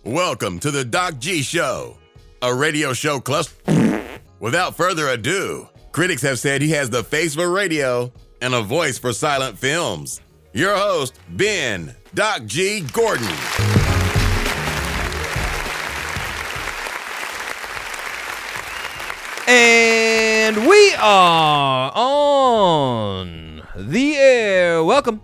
Welcome to the Doc G Show, a radio show cluster. Without further ado, critics have said he has the face for radio and a voice for silent films. Your host, Ben Doc G Gordon. And we are on the air. Welcome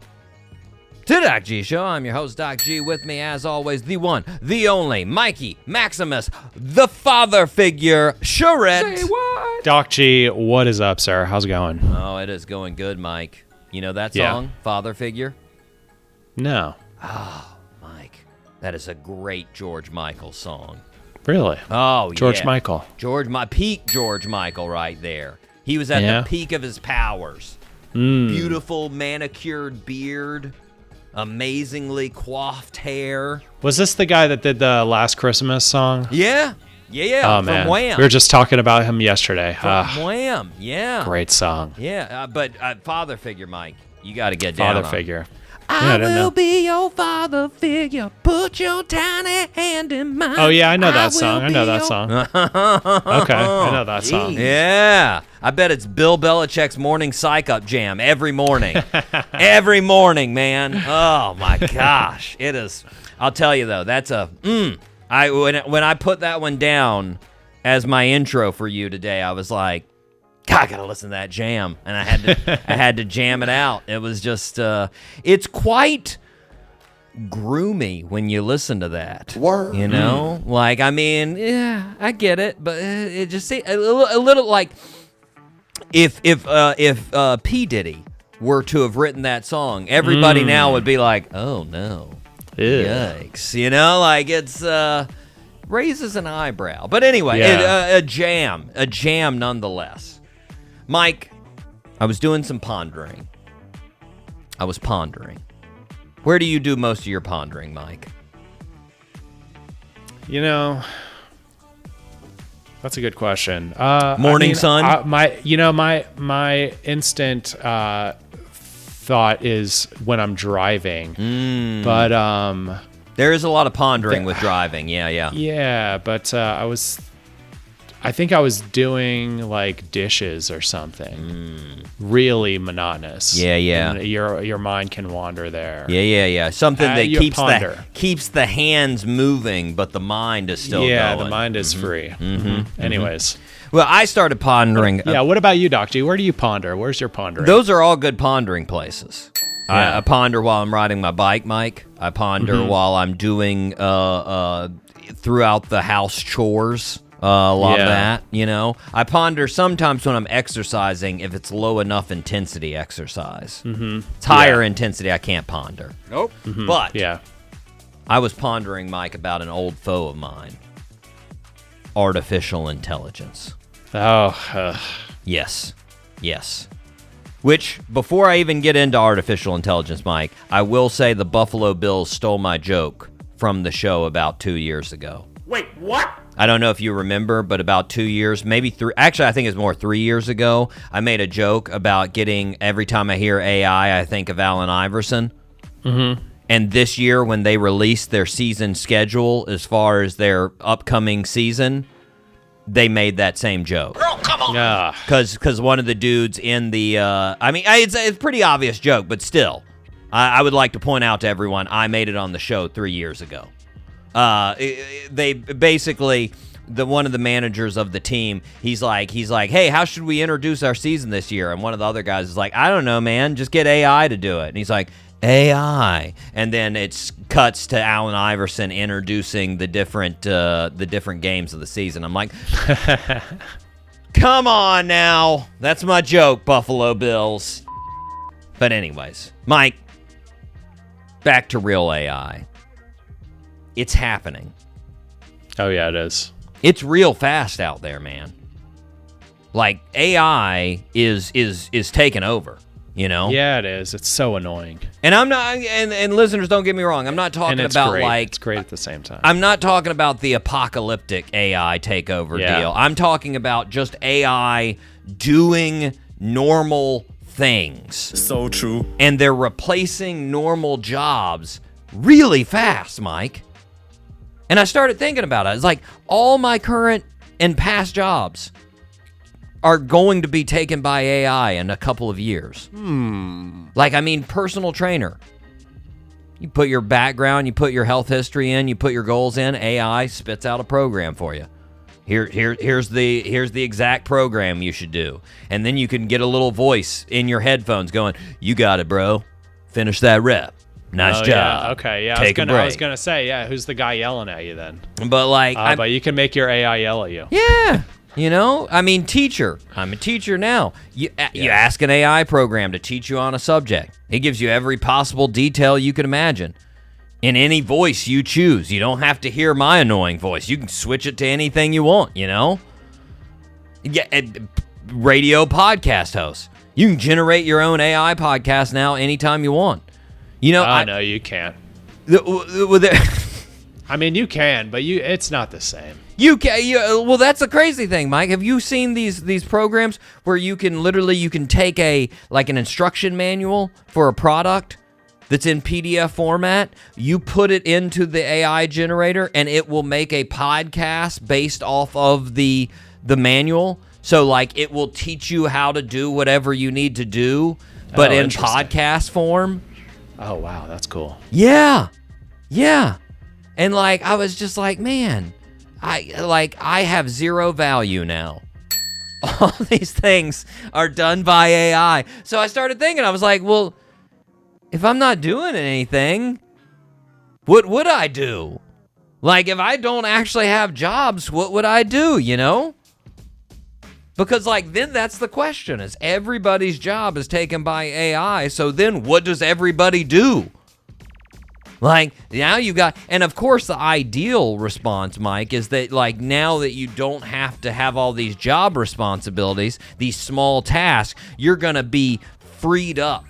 to the Doc G Show. I'm your host, Doc G. With me, as always, the one, the only, Mikey Maximus, the father figure, Charette. Say what? Doc G, what is up, sir? How's it going? Oh, it is going good, Mike. You know that song, Father Figure? No. Oh, Mike, that is a great George Michael song. Really? Oh, George Michael. Peak George Michael right there. He was at the peak of his powers. Beautiful manicured beard, amazingly coiffed hair. Was this the guy that did the Last Christmas song? Yeah. Oh, from man. Wham. We were just talking about him yesterday. From Wham, yeah. Great song. Yeah, but father figure, Mike, you got to get down Father on. figure. I will be your father figure. Put your tiny hand in mine. Oh, yeah, I know that song. Okay, I know that song. Yeah. I bet it's Bill Belichick's morning psych-up jam every morning. Every morning, man. Oh, my gosh. It is. I'll tell you, though, that's a... when I put that one down as my intro for you today, I was like, God, I gotta listen to that jam, and I had to jam it out. It was just, it's quite groomy when you listen to that. Word. You know, like I mean, yeah, I get it, but it just a little like if P Diddy were to have written that song, everybody now would be like, oh no, yikes, you know, like it's raises an eyebrow. But anyway, a jam nonetheless. Mike, I was doing some pondering. Where do you do most of your pondering, Mike? You know, that's a good question. Morning sun? My instant thought is when I'm driving. But there is a lot of pondering with driving. Yeah. Yeah, but I think I was doing like dishes or something. Really monotonous. Yeah. And your mind can wander there. Yeah. Something that you keeps the hands moving, but the mind is still going. Yeah, the mind is free. Anyways. Well, I started pondering. What about you, Doc G? Where do you ponder? Where's your pondering? Those are all good pondering places. Yeah. I ponder while I'm riding my bike, Mike. I ponder while I'm doing throughout the house chores. A lot of that, you know. I ponder sometimes when I'm exercising if it's low enough intensity exercise. It's higher intensity, I can't ponder. Nope. But Yeah. I was pondering, Mike, about an old foe of mine. Artificial intelligence. Oh. Yes. Which, before I even get into artificial intelligence, Mike, I will say the Buffalo Bills stole my joke from the show about 2 years ago. Wait, what? I don't know if you remember, but about 2 years, maybe 3. Actually, I think it's more 3 years ago. I made a joke about getting, every time I hear AI, I think of Allen Iverson. And this year, when they released their season schedule as far as their upcoming season, they made that same joke. Oh, come on. Because one of the dudes in the, it's a pretty obvious joke, but still, I would like to point out to everyone, I made it on the show 3 years ago. They basically, one of the managers of the team, he's like, hey, how should we introduce our season this year? And one of the other guys is like, I don't know, man, just get AI to do it. And he's like, AI, and then it cuts to Allen Iverson introducing the different games of the season. I'm like, come on now, that's my joke, Buffalo Bills. But anyways, Mike, back to real AI. It's happening. Oh, yeah, it is. It's real fast out there, man. Like, AI is taking over, you know? Yeah, it is. It's so annoying. And I'm not, and listeners, don't get me wrong, I'm not talking about great. It's great at the same time. I'm not talking about the apocalyptic AI takeover deal. I'm talking about just AI doing normal things. So true. And they're replacing normal jobs really fast, Mike. And I started thinking about it. It's like all my current and past jobs are going to be taken by AI in a couple of years. Like, I mean, personal trainer. You put your background, you put your health history in, you put your goals in, AI spits out a program for you. Here's the exact program you should do. And then you can get a little voice in your headphones going, "You got it, bro. Finish that rep. Nice job." Yeah. Okay. Yeah. Take a break. I was gonna say, yeah. Who's the guy yelling at you then? But like, But you can make your AI yell at you. yeah. You know, I mean, teacher. I'm a teacher now. You ask an AI program to teach you on a subject. It gives you every possible detail you can imagine in any voice you choose. You don't have to hear my annoying voice. You can switch it to anything you want, you know? Yeah, radio podcast host. You can generate your own AI podcast now anytime you want. You know, No, you can't. I mean, you can, but it's not the same. You can. Well, that's the crazy thing, Mike. Have you seen these programs where you can take an instruction manual for a product that's in PDF format, you put it into the AI generator, and it will make a podcast based off of the manual. So, like, it will teach you how to do whatever you need to do, but in podcast form. Oh, wow, that's cool. Yeah. And like, I was just like, man, I have zero value now. All these things are done by AI. So I started thinking, I was like, well, if I'm not doing anything, what would I do? Like, if I don't actually have jobs, what would I do, you know? Because, like, then that's the question, is everybody's job is taken by AI, so then what does everybody do? Like, now you got, and of course the ideal response, Mike, is that, like, now that you don't have to have all these job responsibilities, these small tasks, you're going to be freed up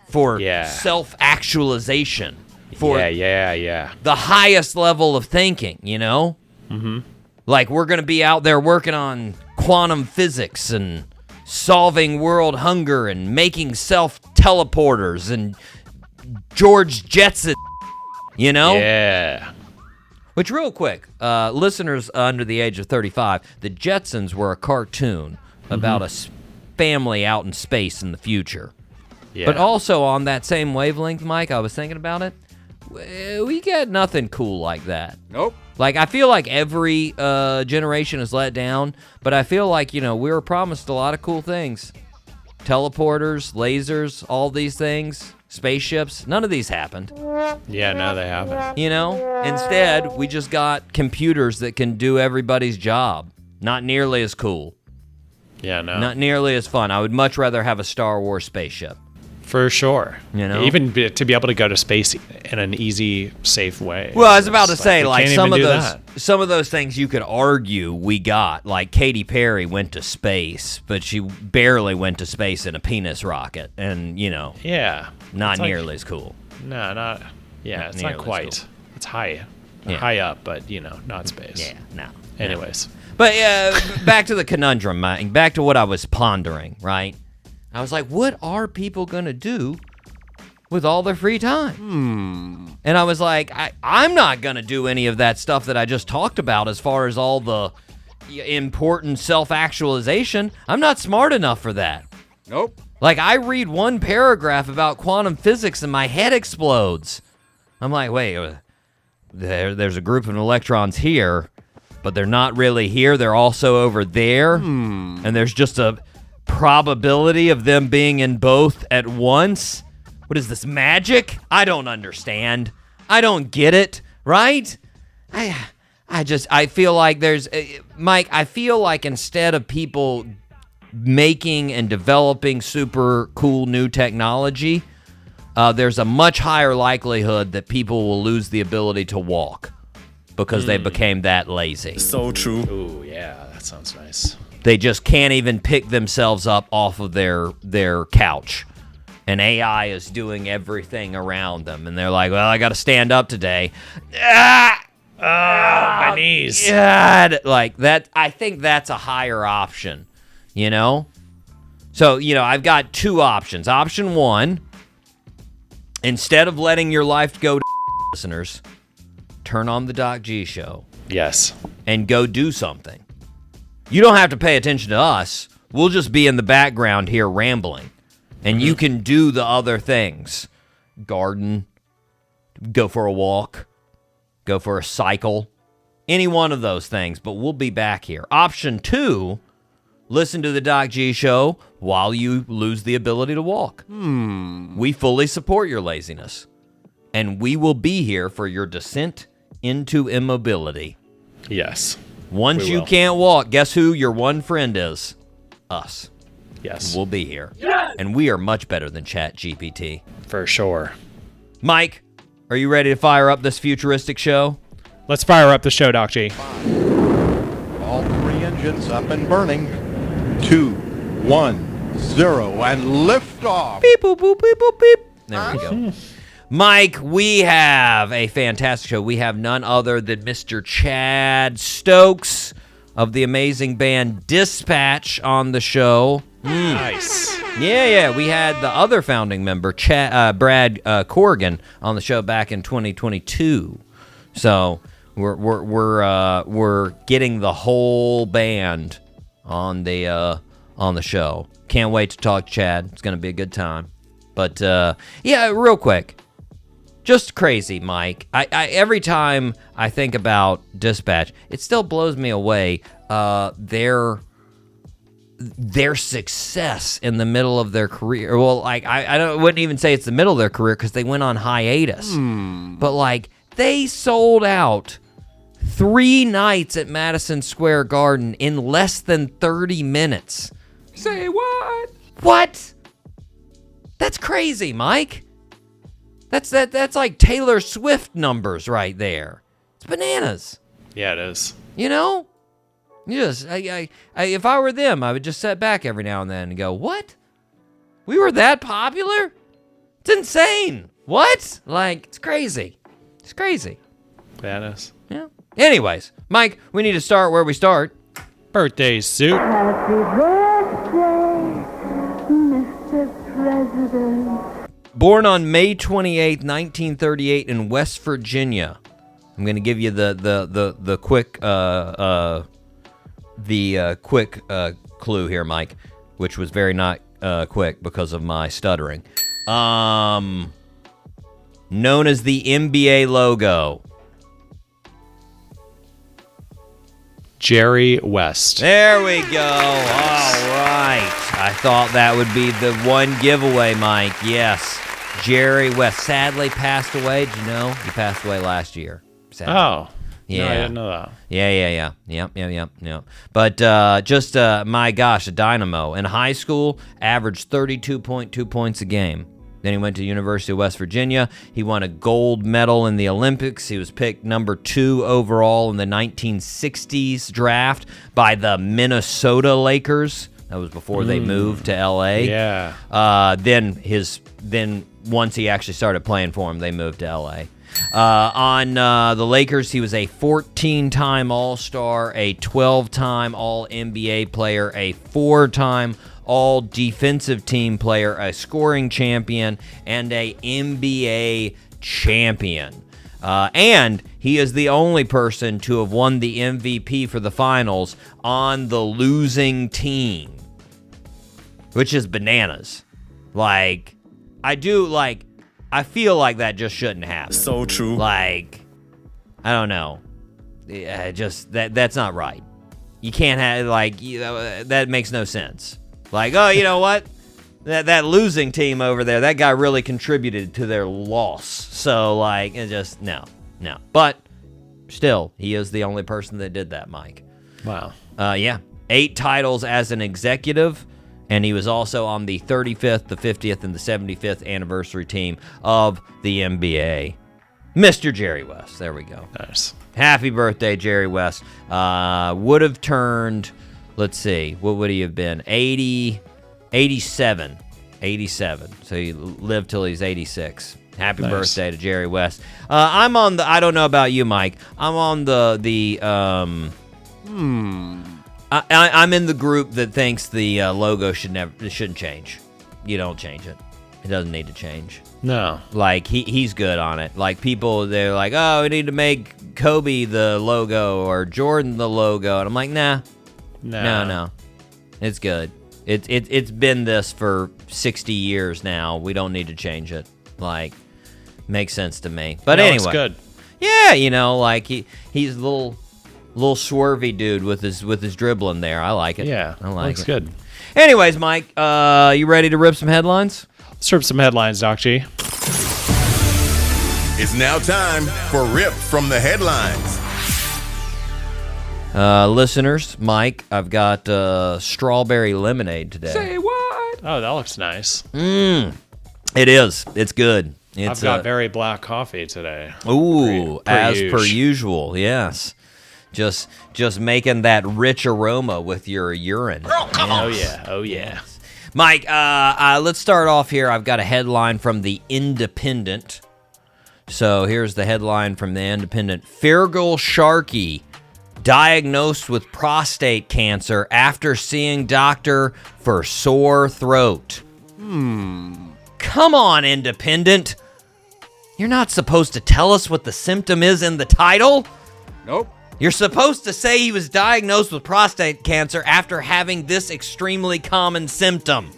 for self-actualization, for the highest level of thinking, you know? Mm-hmm. Like, we're going to be out there working on quantum physics and solving world hunger and making self-teleporters and George Jetson, you know? Yeah. Which, real quick, listeners under the age of 35, the Jetsons were a cartoon about a family out in space in the future. Yeah. But also on that same wavelength, Mike, I was thinking about it, we get nothing cool like that. Nope. Like, I feel like every generation is let down, but I feel like, you know, we were promised a lot of cool things. Teleporters, lasers, all these things, spaceships, none of these happened. Yeah, no, they haven't. You know? Instead, we just got computers that can do everybody's job. Not nearly as cool. Yeah, no. Not nearly as fun. I would much rather have a Star Wars spaceship. For sure. You know? Even to be able to go to space in an easy, safe way. Well, I was about to say, like, some of those things you could argue we got. Like, Katy Perry went to space, but she barely went to space in a penis rocket. And, you know. Yeah. Not nearly as cool. No, not. Yeah, it's not quite. Cool. It's high. Yeah. High up, but, you know, not space. Yeah, no. Anyways. But back to the conundrum, Mike. Back to what I was pondering, right? I was like, what are people going to do with all their free time? And I was like, I'm not going to do any of that stuff that I just talked about as far as all the important self-actualization. I'm not smart enough for that. Nope. Like, I read one paragraph about quantum physics and my head explodes. I'm like, wait, there's a group of electrons here, but they're not really here. They're also over there. And there's just a probability of them being in both at once. What is this, magic? I don't understand. I don't get it, right? I feel like there's Mike, I feel like instead of people making and developing super cool new technology, there's a much higher likelihood that people will lose the ability to walk because they became that lazy. So true. Ooh, yeah, that sounds nice. They just can't even pick themselves up off of their couch. And AI is doing everything around them. And they're like, well, I got to stand up today. My knees. God. Like, that, I think that's a higher option, you know? So, you know, I've got two options. Option one, instead of letting your life go to listeners, turn on the Doc G Show Yes. and go do something. You don't have to pay attention to us. We'll just be in the background here rambling. And you can do the other things. Garden, go for a walk, go for a cycle, any one of those things, but we'll be back here. Option 2, listen to the Doc G Show while you lose the ability to walk. We fully support your laziness, and we will be here for your descent into immobility. Yes. Once We you will. can't walk, guess who your one friend is? Us. Yes. We'll be here. Yes! And we are much better than ChatGPT. For sure. Mike, are you ready to fire up this futuristic show? Let's fire up the show, Doc G. All 3 engines up and burning. 2, 1, 0, and lift off. Beep, boop, boop, beep, boop, beep. There we go. Mike, we have a fantastic show. We have none other than Mr. Chad Stokes of the amazing band Disptach on the show. Nice. Yeah. We had the other founding member, Brad Corrigan, on the show back in 2022. So we're getting the whole band on the show. Can't wait to talk to Chad. It's gonna be a good time. But yeah, real quick. Just crazy, Mike. I every time I think about Disptach, it still blows me away. Their success in the middle of their career. Well, like I wouldn't even say it's the middle of their career because they went on hiatus. But like they sold out 3 nights at Madison Square Garden in less than 30 minutes. Say what? What? That's crazy, Mike. That's like Taylor Swift numbers right there. It's bananas. Yeah, it is. You know? You just if I were them, I would just sit back every now and then and go, "What? We were that popular? It's insane. What? Like, it's crazy. It's crazy." That is. Yeah. Anyways, Mike, we need to start where we start. Birthday suit. Happy birthday, Mr. President. Born on May 28th, 1938 in West Virginia. I'm going to give you the quick clue here, Mike, which was very not quick because of my stuttering. Known as the NBA logo. Jerry West. There we go. All right. I thought that would be the one giveaway, Mike. Yes. Jerry West sadly passed away. Did you know? He passed away last year. Sadly. Oh. Yeah. No, I didn't know that. Yeah. Yep. But just, my gosh, a dynamo. In high school, averaged 32.2 points a game. Then he went to University of West Virginia. He won a gold medal in the Olympics. He was picked number 2 overall in the 1960s draft by the Minnesota Lakers. That was before they moved to L.A. Yeah. Then once he actually started playing for him, they moved to L.A. On the Lakers, he was a 14-time All-Star, a 12-time All-NBA player, a 4-time All-Defensive Team player, a scoring champion, and a NBA champion. And he is the only person to have won the MVP for the finals on the losing team, which is bananas. Like, I feel like that just shouldn't happen. So true. Like, I don't know. Yeah, just that's not right. You can't have that makes no sense. Like, oh, you know what? That losing team over there, that guy really contributed to their loss. So, like, it just no. But still, he is the only person that did that, Mike. Wow. Yeah. 8 titles as an executive, and he was also on the 35th, the 50th, and the 75th anniversary team of the NBA. Mr. Jerry West. There we go. Nice. Happy birthday, Jerry West. Would have turned, let's see, what would he have been? 87. So he lived till he's 86. Happy Nice. birthday to Jerry West. I'm on the, I don't know about you, Mike. I'm on I'm in the group that thinks the logo shouldn't change. You don't change it. It doesn't need to change. No. Like, he's good on it. Like, people, they're like, oh, we need to make Kobe the logo or Jordan the logo, and I'm like, nah. No. It's good. It's been this for 60 years now. We don't need to change it. Like, makes sense to me. But anyway, it's good. Yeah, like he's a little swervy dude with his dribbling there. I like it. Yeah, I like looks it. good. Anyways, Mike, you ready to rip some headlines? Let's rip some headlines, Doc G. It's now time for Rip from the Headlines. Listeners, Mike, I've got strawberry lemonade today. Say what? Oh, that looks nice. It is. It's good. I've got very black coffee today. Ooh, per usual. usual, yes. Just making that rich aroma with your urine. Oh yeah. Mike, let's start off here. I've got a headline from The Independent. So here's the headline from The Independent. Feargal Sharkey diagnosed with prostate cancer after seeing doctor for sore throat. Come on, Independent. You're not supposed to tell us what the symptom is in the title? Nope. You're supposed to say he was diagnosed with prostate cancer after having this extremely common symptom.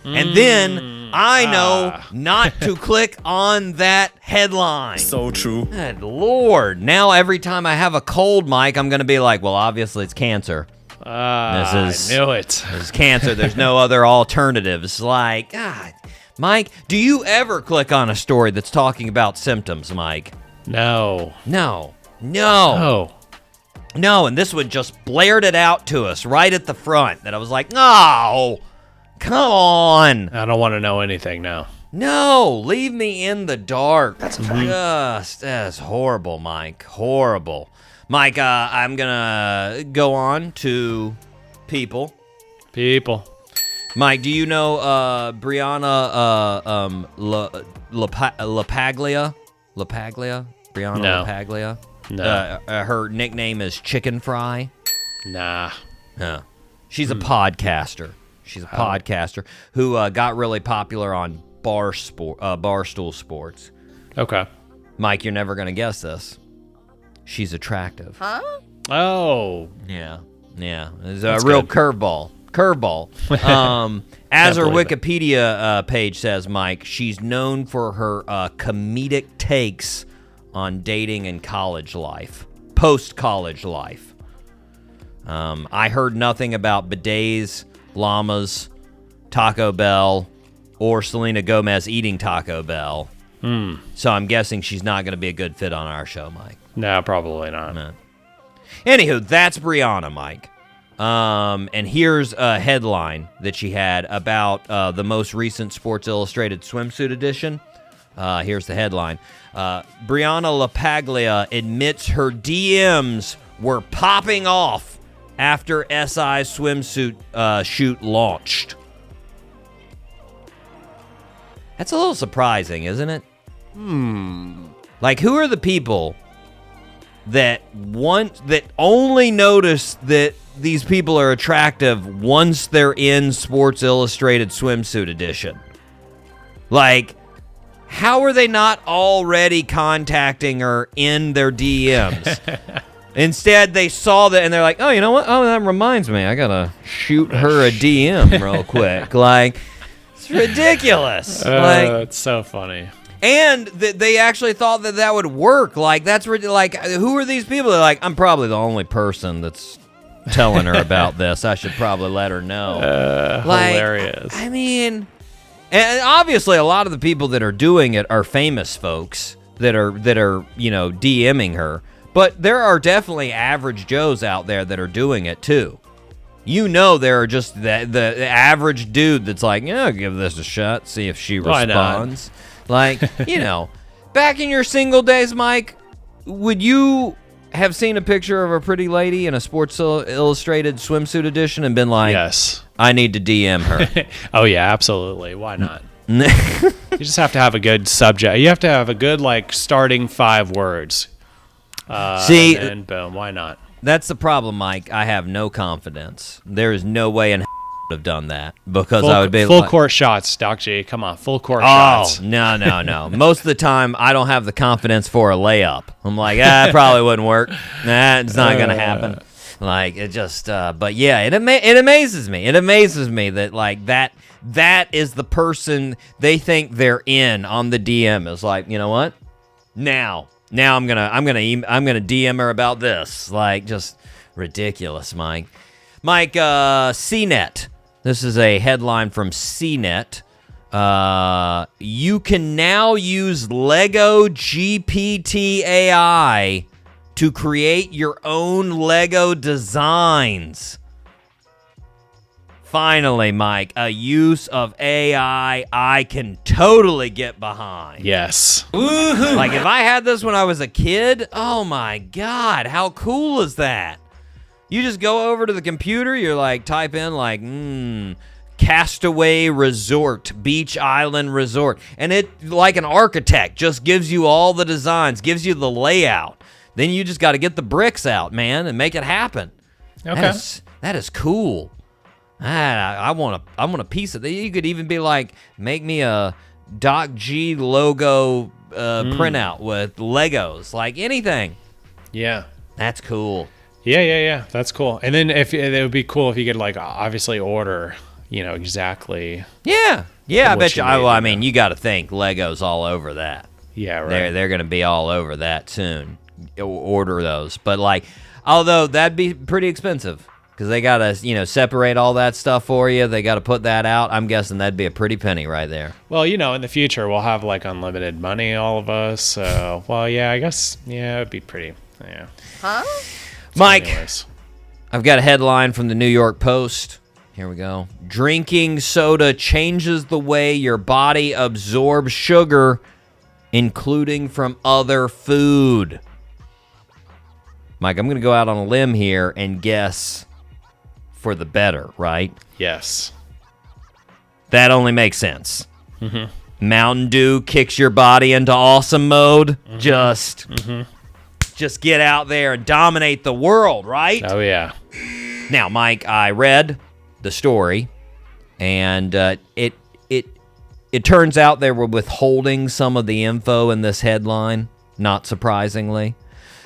And then I know not to click on that headline. So true. Good Lord. Now every time I have a cold, Mike, I'm going to be like, well, obviously it's cancer. I knew it. This is cancer. There's no other alternatives. Like, God. Mike, do you ever click on a story that's talking about symptoms, Mike? No. No. Oh. No, and this one just blared it out to us right at the front that I was like, no, come on. I don't want to know anything now. No, leave me in the dark. That's horrible, Mike. Horrible. Mike, I'm going to go on to people. Mike, do you know Brianna LaPaglia? Brianna No. LaPaglia? No. Her nickname is Chicken Fry. Nah. She's a podcaster. She's a podcaster who got really popular on Barstool Sports. Okay. Mike, you're never going to guess this. She's attractive. Oh. Yeah. It's That's a real good. curveball. As her believe it. Wikipedia page says, Mike, she's known for her comedic takes on dating and college life, post-college life. I heard nothing about bidets, llamas, Taco Bell, or Selena Gomez eating Taco Bell. So I'm guessing she's not going to be a good fit on our show, Mike. No, probably not. No. Anywho, that's Brianna, Mike. And here's a headline that she had about the most recent Sports Illustrated swimsuit edition. Here's the headline. Brianna LaPaglia admits her DMs were popping off after SI's swimsuit shoot launched. That's a little surprising, isn't it? Like, who are the people that only notice that these people are attractive once they're in Sports Illustrated swimsuit edition? Like, how are they not already contacting her in their DMs? Instead, they saw that and they're like, oh, you know what? Oh, that reminds me. I got to shoot her a DM real quick. Like, it's ridiculous. It's so funny. And they actually thought that would work. Like, that's like, who are these people? They're like, I'm probably the only person that's telling her about this. I should probably let her know. Hilarious. I mean, and obviously a lot of the people that are doing it are famous folks that are DMing her. But there are definitely average Joes out there that are doing it too. There are just the average dude that's like, yeah, give this a shot, see if she Why not? responds. Like, back in your single days, Mike, would you have seen a picture of a pretty lady in a Sports Illustrated swimsuit edition and been like, Yes. I need to DM her? Oh, yeah, absolutely. Why not? You just have to have a good subject. You have to have a good, starting 5 words. See, and boom, why not? that's the problem, Mike. I have no confidence. There is no way in have done that because Full, I would be full like, court shots, Doc G. Come on, full court oh, shots. no. Most of the time, I don't have the confidence for a layup. I'm like, it probably wouldn't work. Nah, it's not going to happen. Like, it just, but yeah, it amazes me. It amazes me that, like, that is the person they think they're in on the DM. Is like, you know what? Now I'm gonna DM her about this. Like, just ridiculous, Mike. Mike, CNET. This is a headline from CNET. You can now use Lego GPT AI to create your own Lego designs. Finally, Mike, a use of AI I can totally get behind. Yes. Woohoo! Like, if I had this when I was a kid, oh my God, how cool is that? You just go over to the computer, you're like, type in like, Castaway Resort, Beach Island Resort. And it, like an architect, just gives you all the designs, gives you the layout. Then you just got to get the bricks out, man, and make it happen. Okay. That is cool. I want a piece of that. You could even be like, make me a Doc G logo printout with Legos, like anything. Yeah. That's cool. Yeah. That's cool. And then it would be cool if you could, like, obviously order, exactly. Yeah. I bet you. need, I mean, you got to think Legos all over that. Yeah, right. They're going to be all over that soon. Order those, but like, although that'd be pretty expensive because they got to, separate all that stuff for you. They got to put that out. I'm guessing that'd be a pretty penny right there. Well, in the future we'll have like unlimited money, all of us. So, well, yeah, I guess, it'd be pretty. Yeah. Huh? Mike, anyways. I've got a headline from the New York Post. Here we go. Drinking soda changes the way your body absorbs sugar, including from other food. Mike, I'm going to go out on a limb here and guess for the better, right? Yes. That only makes sense. Mm-hmm. Mountain Dew kicks your body into awesome mode. Mm-hmm. Just get out there and dominate the world, right? Oh, yeah. Now, Mike, I read the story, and it turns out they were withholding some of the info in this headline, not surprisingly.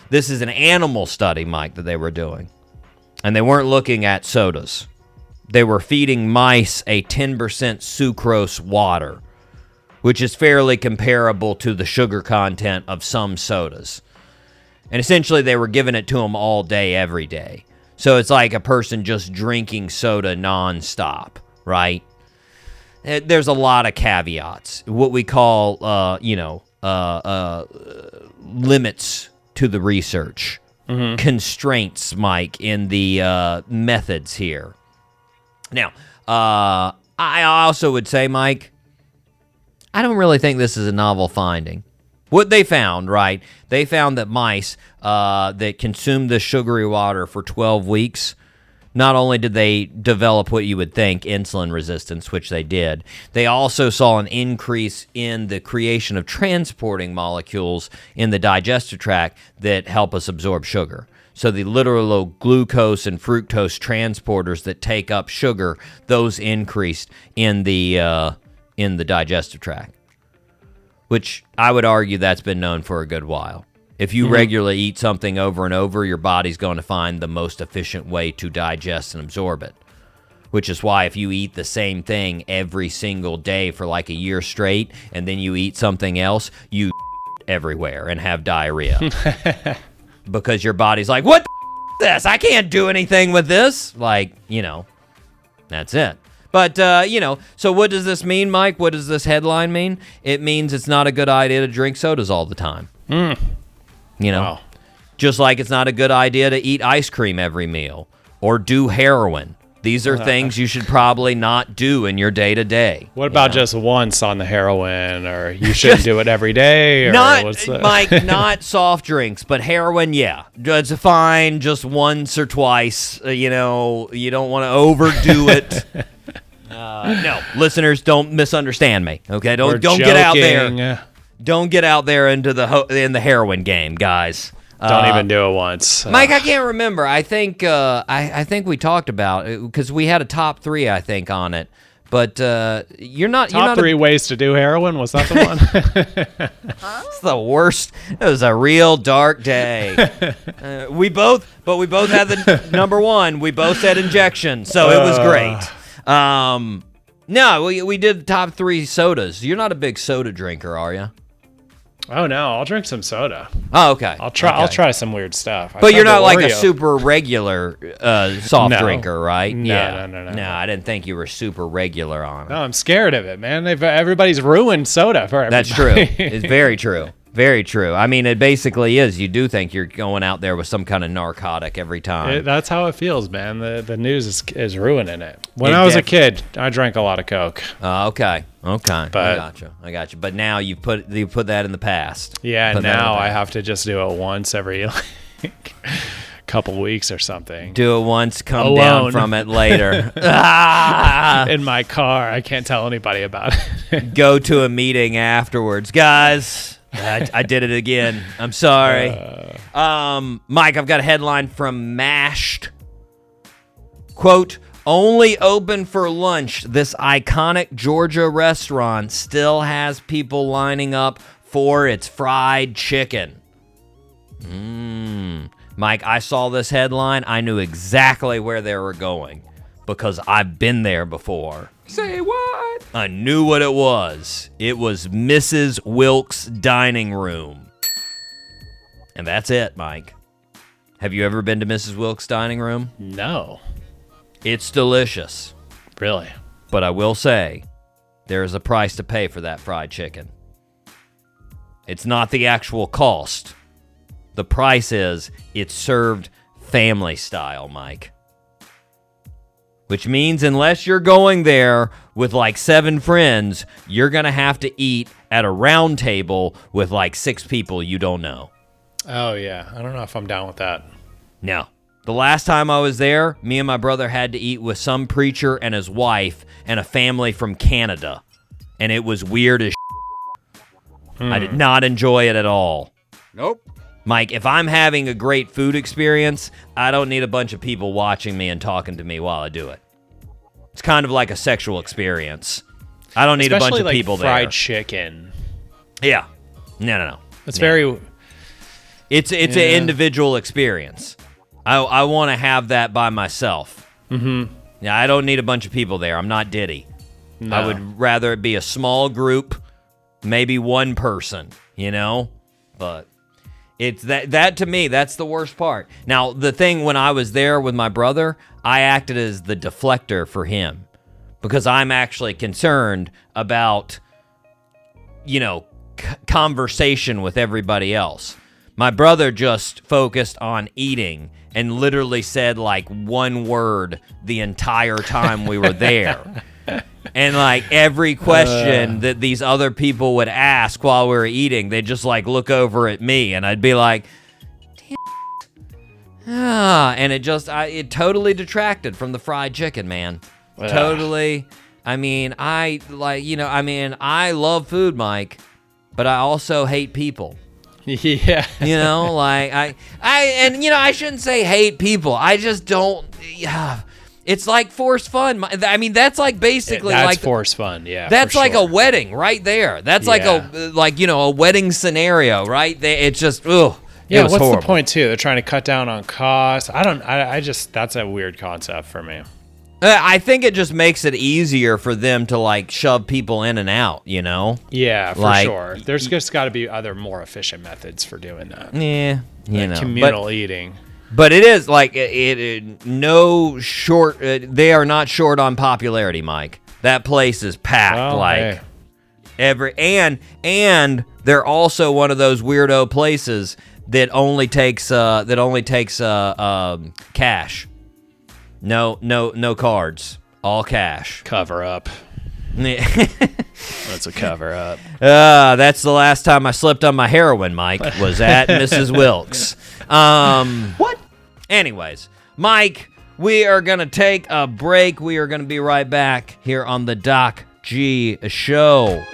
This is an animal study, Mike, that they were doing. And they weren't looking at sodas. They were feeding mice a 10% sucrose water, which is fairly comparable to the sugar content of some sodas. And essentially, they were giving it to them all day, every day. So it's like a person just drinking soda nonstop, right? There's a lot of caveats. What we call, limits to the research. Mm-hmm. Constraints, Mike, in the methods here. Now, I also would say, Mike, I don't really think this is a novel finding. What they found, right? They found that mice that consumed the sugary water for 12 weeks, not only did they develop what you would think, insulin resistance, which they did, they also saw an increase in the creation of transporting molecules in the digestive tract that help us absorb sugar. So the literal glucose and fructose transporters that take up sugar, those increased in the digestive tract, which I would argue that's been known for a good while. If you regularly eat something over and over, your body's going to find the most efficient way to digest and absorb it, which is why if you eat the same thing every single day for like a year straight, and then you eat something else, you everywhere and have diarrhea. Because your body's like, what the this? I can't do anything with this. Like, that's it. But, so what does this mean, Mike? What does this headline mean? It means it's not a good idea to drink sodas all the time. Wow. Just like it's not a good idea to eat ice cream every meal or do heroin. These are things you should probably not do in your day-to-day. What about just once on the heroin, or you shouldn't do it every day? Or Mike, not soft drinks, but heroin, yeah. It's fine just once or twice. You don't want to overdo it. No, listeners, don't misunderstand me. Okay, don't get out there. Don't get out there into in the heroin game, guys. Don't even do it once. Mike, I can't remember. I think I think we talked about it because we had a top 3, I think, on it. But you're not Top 3 ways to do heroin. Was that the one? It's the worst. It was a real dark day. We both had the number 1. We both said injection, so it was great. No, we did the top 3 sodas. You're not a big soda drinker, are you? Oh no, I'll drink some soda. Oh, okay. I'll try. Okay. I'll try some weird stuff. But you're not like a super regular soft drinker, right? No. No, I didn't think you were super regular on it. No, I'm scared of it, man. Everybody's ruined soda for everybody. That's true. It's very true. Very true. I mean, it basically is. You do think you're going out there with some kind of narcotic every time. That's how it feels, man. The news is ruining it. When I was a kid, I drank a lot of Coke. Okay. But, I got you. But now you put that in the past. Yeah, now I have to just do it once every couple weeks or something. Do it once, come down from it later. In my car. I can't tell anybody about it. Go to a meeting afterwards. Guys, I did it again. I'm sorry. Mike, I've got a headline from Mashed. Quote, only open for lunch, this iconic Georgia restaurant still has people lining up for its fried chicken. Mike, I saw this headline. I knew exactly where they were going because I've been there before. Say what? I knew what it was. It was Mrs. Wilkes' dining room. And that's it, Mike. Have you ever been to Mrs. Wilkes' dining room? No. It's delicious. Really? But I will say, there is a price to pay for that fried chicken. It's not the actual cost. The price is it's served family style, Mike. Which means unless you're going there with like 7 friends, you're going to have to eat at a round table with like 6 people you don't know. Oh, yeah. I don't know if I'm down with that. No. The last time I was there, me and my brother had to eat with some preacher and his wife and a family from Canada. And it was weird as I did not enjoy it at all. Nope. Mike, if I'm having a great food experience, I don't need a bunch of people watching me and talking to me while I do it. It's kind of like a sexual experience. I don't need a bunch of people there. Fried chicken. Yeah. No. It's very... It's an individual experience. I want to have that by myself. Mm-hmm. Yeah, I don't need a bunch of people there. I'm not Diddy. No. I would rather it be a small group, maybe one person, you know? But it's that to me, that's the worst part. Now, the thing when I was there with my brother, I acted as the deflector for him because I'm actually concerned about, conversation with everybody else. My brother just focused on eating and literally said like one word the entire time we were there. And like every question that these other people would ask while we were eating, they'd just like look over at me and I'd be like, and it totally detracted from the fried chicken, man. Totally. I mean, I love food, Mike, but I also hate people. Yeah. I shouldn't say hate people. I just don't. Yeah. It's like forced fun. I mean, that's like basically that's like forced fun. Yeah. That's for like sure. a wedding right there. That's like a wedding scenario, right? It's just ugh. Yeah. What's horrible. the point too? They're trying to cut down on costs. That's a weird concept for me. I think it just makes it easier for them to like shove people in and out, Yeah, for like, sure. There's just got to be other more efficient methods for doing that. Yeah, communal eating. But it is like no short. They are not short on popularity, Mike. That place is packed and they're also one of those weirdo places that only takes cash. No cards. All cash. Cover up. That's a cover up. That's the last time I slipped on my heroin, Mike, was at Mrs. Wilkes. What? Anyways, Mike, we are going to take a break. We are going to be right back here on the Doc G Show.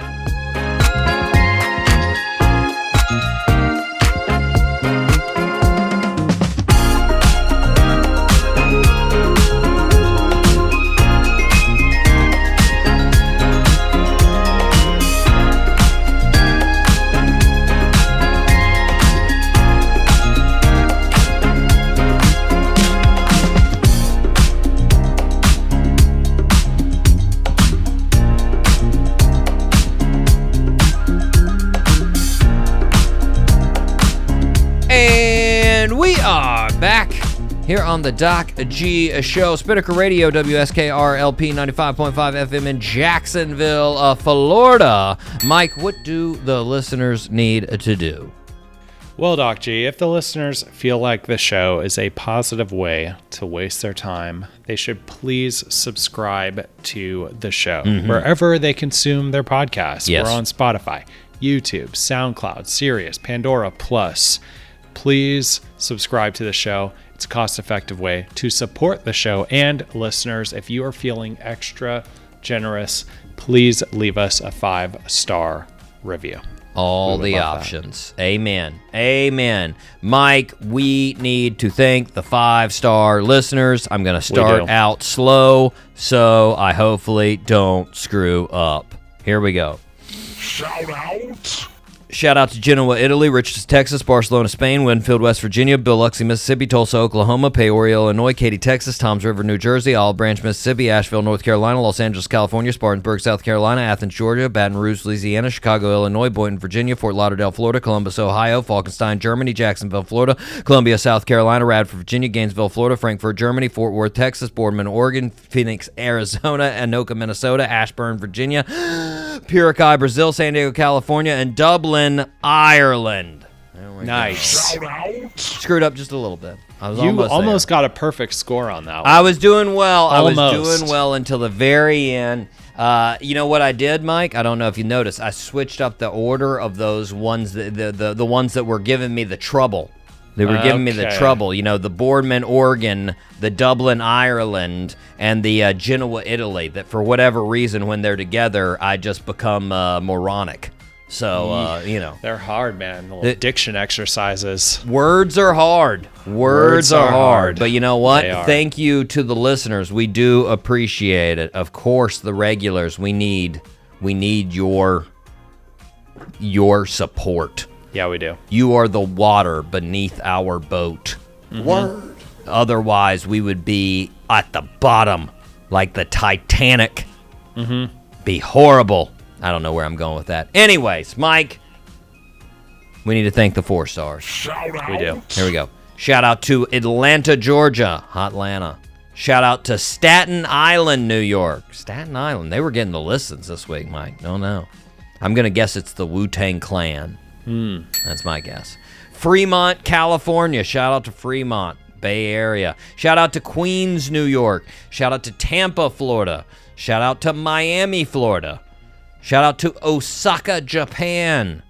And we are back here on the Doc G Show. Spinnaker Radio, WSKR LP 95.5 FM in Jacksonville, Florida. Mike, what do the listeners need to do? Well, Doc G, if the listeners feel like the show is a positive way to waste their time, they should please subscribe to the show wherever they consume their podcasts. Yes. We're on Spotify, YouTube, SoundCloud, Sirius, Pandora Plus. Please subscribe to the show. It's a cost-effective way to support the show. And listeners, if you are feeling extra generous, please leave us a 5-star review. All the options. Amen. Amen. Mike, we need to thank the 5-star listeners. I'm going to start out slow, so I hopefully don't screw up. Here we go. Shoutouts. Shout out to Genoa, Italy, Richards, Texas, Barcelona, Spain, Winfield, West Virginia, Biloxi, Mississippi, Tulsa, Oklahoma, Peoria, Illinois, Katy, Texas, Toms River, New Jersey, Olive Branch, Mississippi, Asheville, North Carolina, Los Angeles, California, Spartanburg, South Carolina, Athens, Georgia, Baton Rouge, Louisiana, Chicago, Illinois, Boynton, Virginia, Fort Lauderdale, Florida, Columbus, Ohio, Falkenstein, Germany, Jacksonville, Florida, Columbia, South Carolina, Radford, Virginia, Gainesville, Florida, Frankfurt, Germany, Fort Worth, Texas, Boardman, Oregon, Phoenix, Arizona, Anoka, Minnesota, Ashburn, Virginia, Purikai, Brazil, San Diego, California, and Dublin, Ireland. Nice. Screwed up just a little bit. I was You almost got a perfect score on that one. I was doing well. Almost. I was doing well until the very end. You know what I did, Mike? I don't know if you noticed. I switched up the order of those ones, the ones that were giving me the trouble. They were giving me the trouble. You know, the Boardman, Oregon, the Dublin, Ireland, and the Genoa, Italy. That for whatever reason, when they're together, I just become moronic. So, you know. They're hard, man. Little diction exercises. Words are hard. Words are hard. But you know what? They are. Thank you to the listeners. We do appreciate it. Of course, the regulars, we need your support. Yeah, we do. You are the water beneath our boat. Word. Otherwise, we would be at the bottom like the Titanic. Be horrible. I don't know where I'm going with that. Anyways, Mike, we need to thank the 4 stars. Shoutouts. We do. Here we go. Shout out to Atlanta, Georgia. Hotlanta. Shout out to Staten Island, New York. Staten Island. They were getting the listens this week, Mike. No. I'm going to guess it's the Wu-Tang Clan. That's my guess. Fremont, California. Shout out to Fremont, Bay Area. Shout out to Queens, New York. Shout out to Tampa, Florida. Shout out to Miami, Florida. Shout out to Osaka, Japan.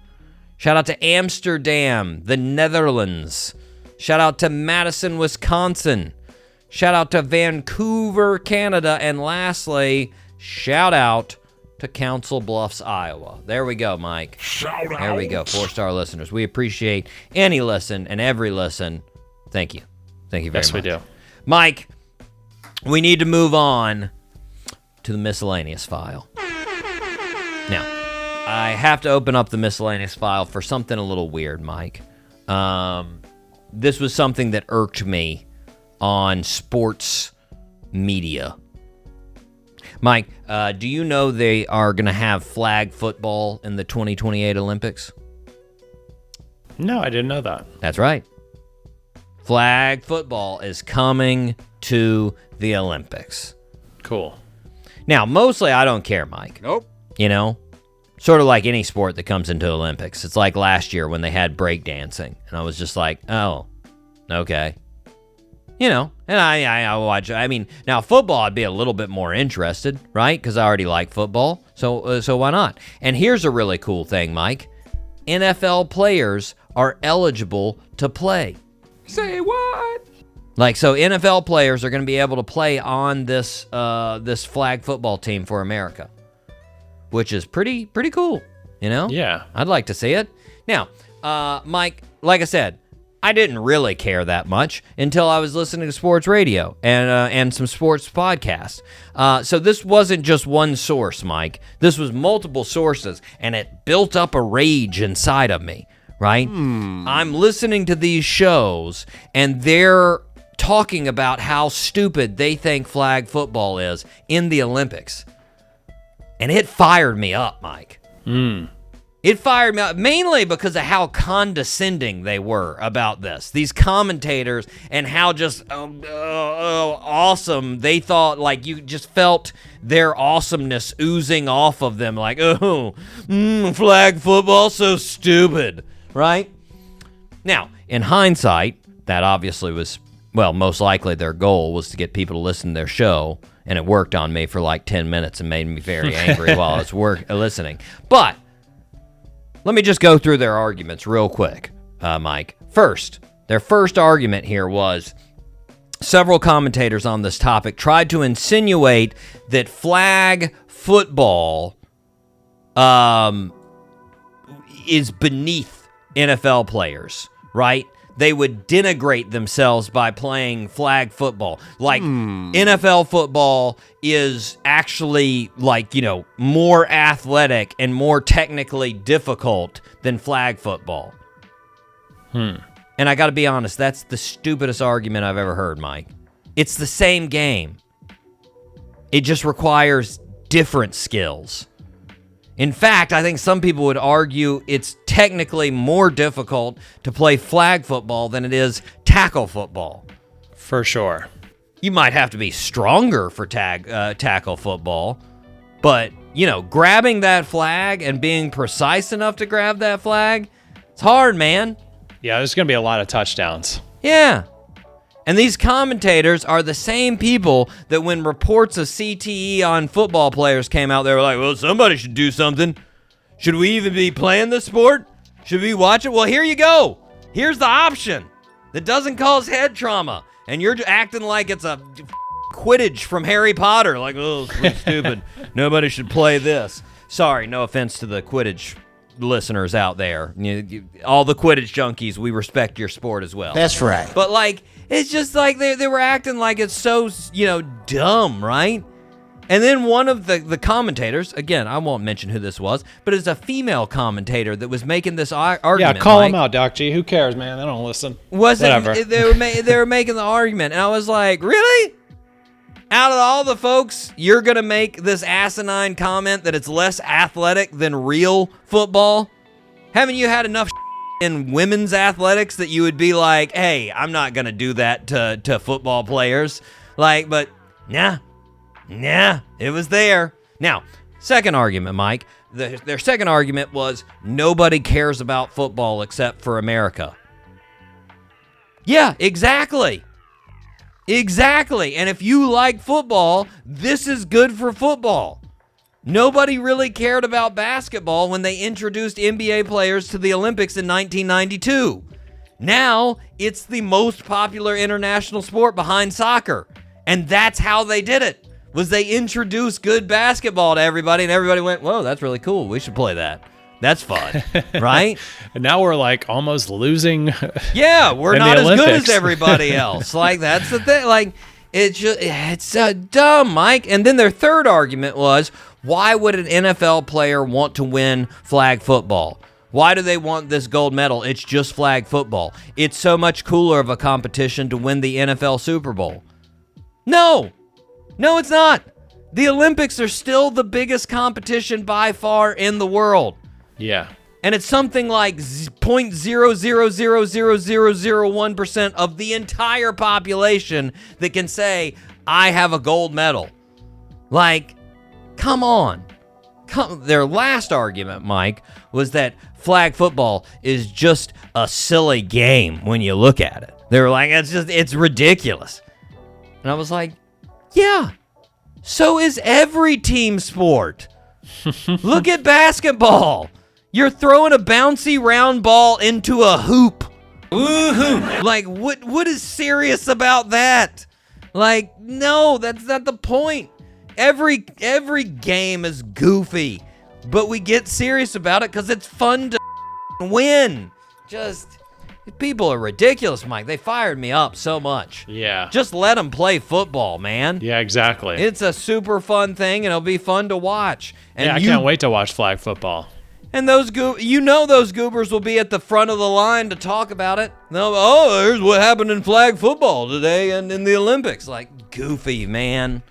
Shout out to Amsterdam, the Netherlands. Shout out to Madison, Wisconsin. Shout out to Vancouver, Canada. And lastly, shout out to Council Bluffs, Iowa. There we go, Mike. Shoutouts. There we go. 4-star listeners. We appreciate any listen and every listen. Thank you. Thank you very much. Yes, we do. Mike, we need to move on to the miscellaneous file. Now, I have to open up the miscellaneous file for something a little weird, Mike. This was something that irked me on sports media. Mike, do you know they are going to have flag football in the 2028 Olympics? No, I didn't know that. That's right. Flag football is coming to the Olympics. Cool. Now, mostly I don't care, Mike. Nope. You know, sort of like any sport that comes into Olympics. It's like last year when they had breakdancing, and I was just like, oh, okay. You know, and I watch. I mean, now football, I'd be a little bit more interested, right? Because I already like football, so why not? And here's a really cool thing, Mike. NFL players are eligible to play. Say what? Like, so NFL players are going to be able to play on this this flag football team for America, which is pretty cool, you know? Yeah. I'd like to see it. Now, Mike, like I said, I didn't really care that much until I was listening to sports radio and some sports podcasts. So this wasn't just one source, Mike. This was multiple sources, and it built up a rage inside of me, right? I'm listening to these shows, and they're talking about how stupid they think flag football is in the Olympics. And it fired me up, Mike. It fired me up mainly because of how condescending they were about this. These commentators and how just awesome they thought, like you just felt their awesomeness oozing off of them. Like, flag football, so stupid, right? Now, in hindsight, that obviously was, well, most likely their goal was to get people to listen to their show, and it worked on me for like 10 minutes and made me very angry while I was listening. But let me just go through their arguments real quick, Mike. First, their first argument here was several commentators on this topic tried to insinuate that flag football is beneath NFL players, right? They would denigrate themselves by playing flag football. Like, NFL football is actually, like, more athletic and more technically difficult than flag football. And I got to be honest, that's the stupidest argument I've ever heard, Mike. It's the same game. It just requires different skills. In fact, I think some people would argue it's technically more difficult to play flag football than it is tackle football. For sure. You might have to be stronger for tackle football, but, grabbing that flag and being precise enough to grab that flag, it's hard, man. Yeah, there's going to be a lot of touchdowns. Yeah. And these commentators are the same people that when reports of CTE on football players came out, they were like, well, somebody should do something. Should we even be playing this sport? Should we watch it? Well, here you go. Here's the option that doesn't cause head trauma. And you're acting like it's a Quidditch from Harry Potter. Like, oh, it's stupid. Nobody should play this. Sorry, no offense to the Quidditch listeners out there. All the Quidditch junkies, we respect your sport as well. That's right. But, like, it's just like they were acting like it's so, dumb, right? And then one of the commentators, again, I won't mention who this was, but it's a female commentator that was making this argument. Yeah, call them out, Doc G. Who cares, man? They don't listen. Whatever. They were making the argument, and I was like, really? Out of all the folks, you're going to make this asinine comment that it's less athletic than real football? Haven't you had enough in women's athletics that you would be like, hey, I'm not going to do that to football players? Like, but nah, it was there. Now, second argument, Mike. Their second argument was nobody cares about football except for America. Yeah, exactly. Exactly. And if you like football, this is good for football. Nobody really cared about basketball when they introduced NBA players to the Olympics in 1992. Now, it's the most popular international sport behind soccer. And that's how they did it, was they introduced good basketball to everybody, and everybody went, whoa, that's really cool. We should play that. That's fun, right? And now we're like almost losing. Yeah, we're not as Olympics. good as everybody else. Like, that's the thing. Like, it's dumb, Mike. And then their third argument was, why would an NFL player want to win flag football? Why do they want this gold medal? It's just flag football. It's so much cooler of a competition to win the NFL Super Bowl. No, it's not. The Olympics are still the biggest competition by far in the world. Yeah. And it's something like 0.0000001% of the entire population that can say, I have a gold medal. Like, come on. Their last argument, Mike, was that flag football is just a silly game when you look at it. They were like, it's ridiculous. And I was like, yeah, so is every team sport. Look at basketball. You're throwing a bouncy round ball into a hoop. Woohoo! Like, what is serious about that? Like, no, that's not the point. Every game is goofy, but we get serious about it because it's fun to win. People are ridiculous, Mike. They fired me up so much. Yeah. Just let them play football, man. Yeah, exactly. It's a super fun thing, and it'll be fun to watch. And I can't wait to watch flag football. And those goobers will be at the front of the line to talk about it. Here's what happened in flag football today and in the Olympics. Like, goofy, man.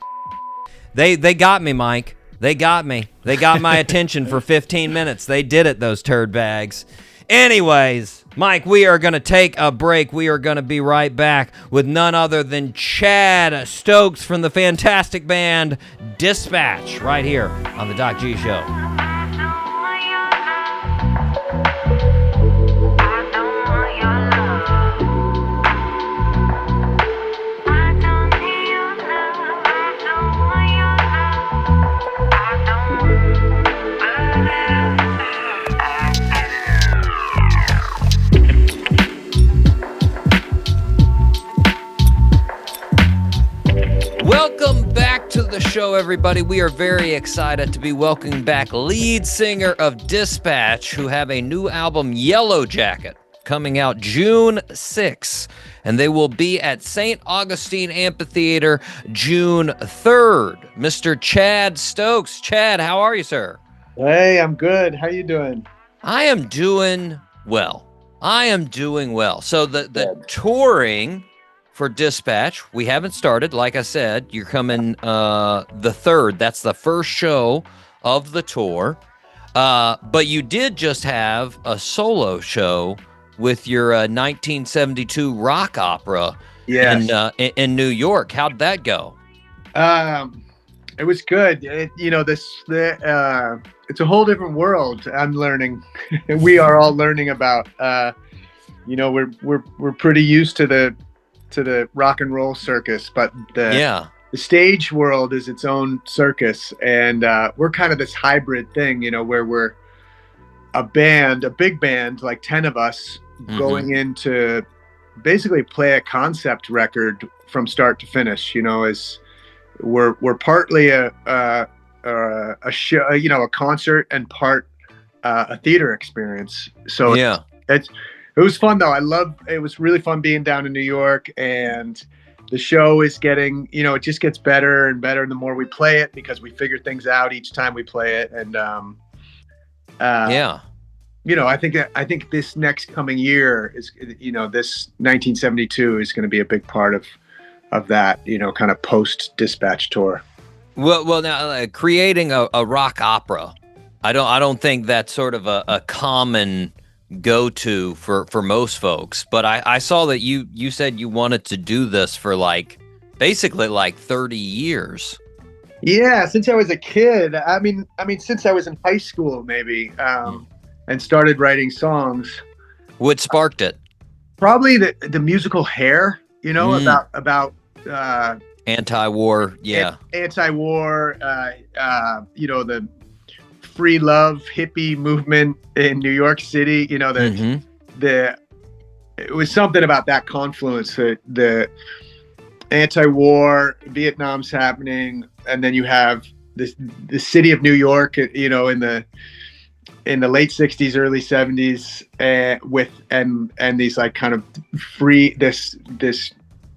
They got me, Mike. They got me. They got my attention for 15 minutes. They did it, those turd bags. Anyways, Mike, we are going to take a break. We are going to be right back with none other than Chad Stokes from the fantastic band Disptach right here on the Doc G Show. Welcome back to the show, everybody. We are very excited to be welcoming back lead singer of Disptach, who have a new album, Yellow Jacket, coming out June 6th. And they will be at St. Augustine Amphitheater June 3rd. Mr. Chad Stokes. Chad, how are you, sir? Hey, I'm good. How you doing? I am doing well. So the touring for Disptach, we haven't started. Like I said, you're coming the 3rd. That's the first show of the tour. But you did just have a solo show with your 1972 rock opera in New York. How'd that go? It was good. It's a whole different world. I'm learning. We are all learning about. We're pretty used to the rock and roll circus, but the stage world is its own circus, and we're kind of this hybrid thing, where we're a big band, like 10 of us, going in to basically play a concept record from start to finish. As we're partly a show, a concert, and part a theater experience. So it was fun though. It was really fun being down in New York, and the show is getting, it just gets better and better the more we play it, because we figure things out each time we play it. And I think this next coming year is, this 1972 is going to be a big part of that, kind of post Disptach tour. Well, now creating a rock opera, I don't think that's sort of a common go-to for most folks, but I saw that you said you wanted to do this for basically 30 years. Yeah, since I was a kid. I mean since I was in high school maybe, and started writing songs. What sparked it? Probably the musical Hair, about anti-war, anti-war, the free love hippie movement in New York City. It was something about that confluence, the anti-war, Vietnam's happening, and then you have the city of New York, in the late 60s, early 70s, and these kind of free,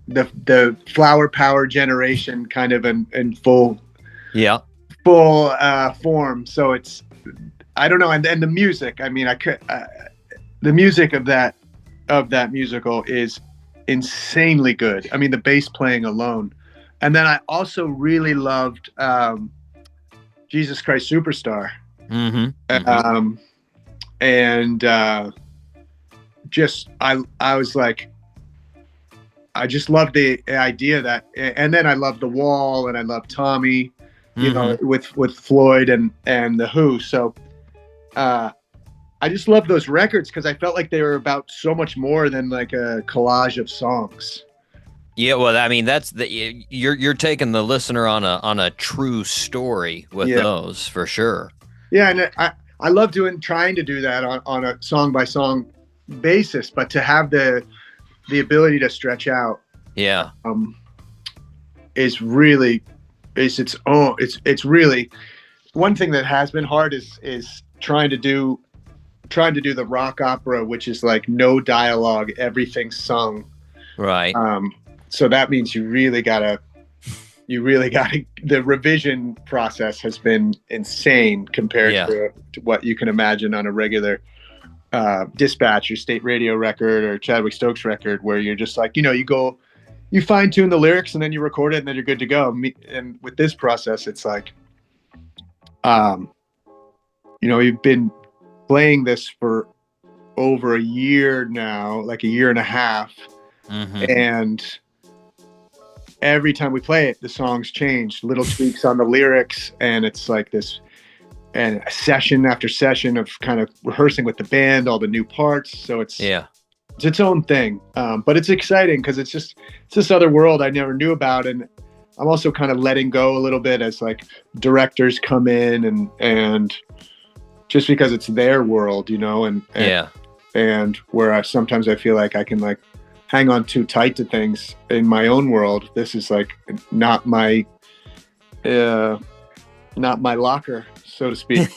the flower power generation kind of in full form. So it's, I don't know. And the music, the music of that musical is insanely good. The bass playing alone. And then I also really loved Jesus Christ Superstar. I was like, I just loved the idea that, and then I loved The Wall, and I loved Tommy, with Floyd and The Who. So I just loved those records because I felt like they were about so much more than like a collage of songs. Yeah, well, that's you're taking the listener on a true story with those for sure. Yeah, and I love trying to do that on a song by song basis, but to have the ability to stretch out, is really it's really one thing that has been hard is trying to do the rock opera, which is like no dialogue, everything's sung. Right. So that means you really gotta, the revision process has been insane compared to what you can imagine on a regular Disptach or state radio record or Chadwick Stokes record, where you're just like, you fine tune the lyrics and then you record it and then you're good to go. And with this process, it's like, we've been playing this for over a year now, like a year and a half. And every time we play it, the songs change, little tweaks on the lyrics. And it's like this, and a session after session of kind of rehearsing with the band, all the new parts. So it's its own thing. But it's exciting because it's this other world I never knew about. And I'm also kind of letting go a little bit as like directors come in and just because it's their world, and where sometimes I feel like I can like hang on too tight to things in my own world. This is like not my locker, so to speak.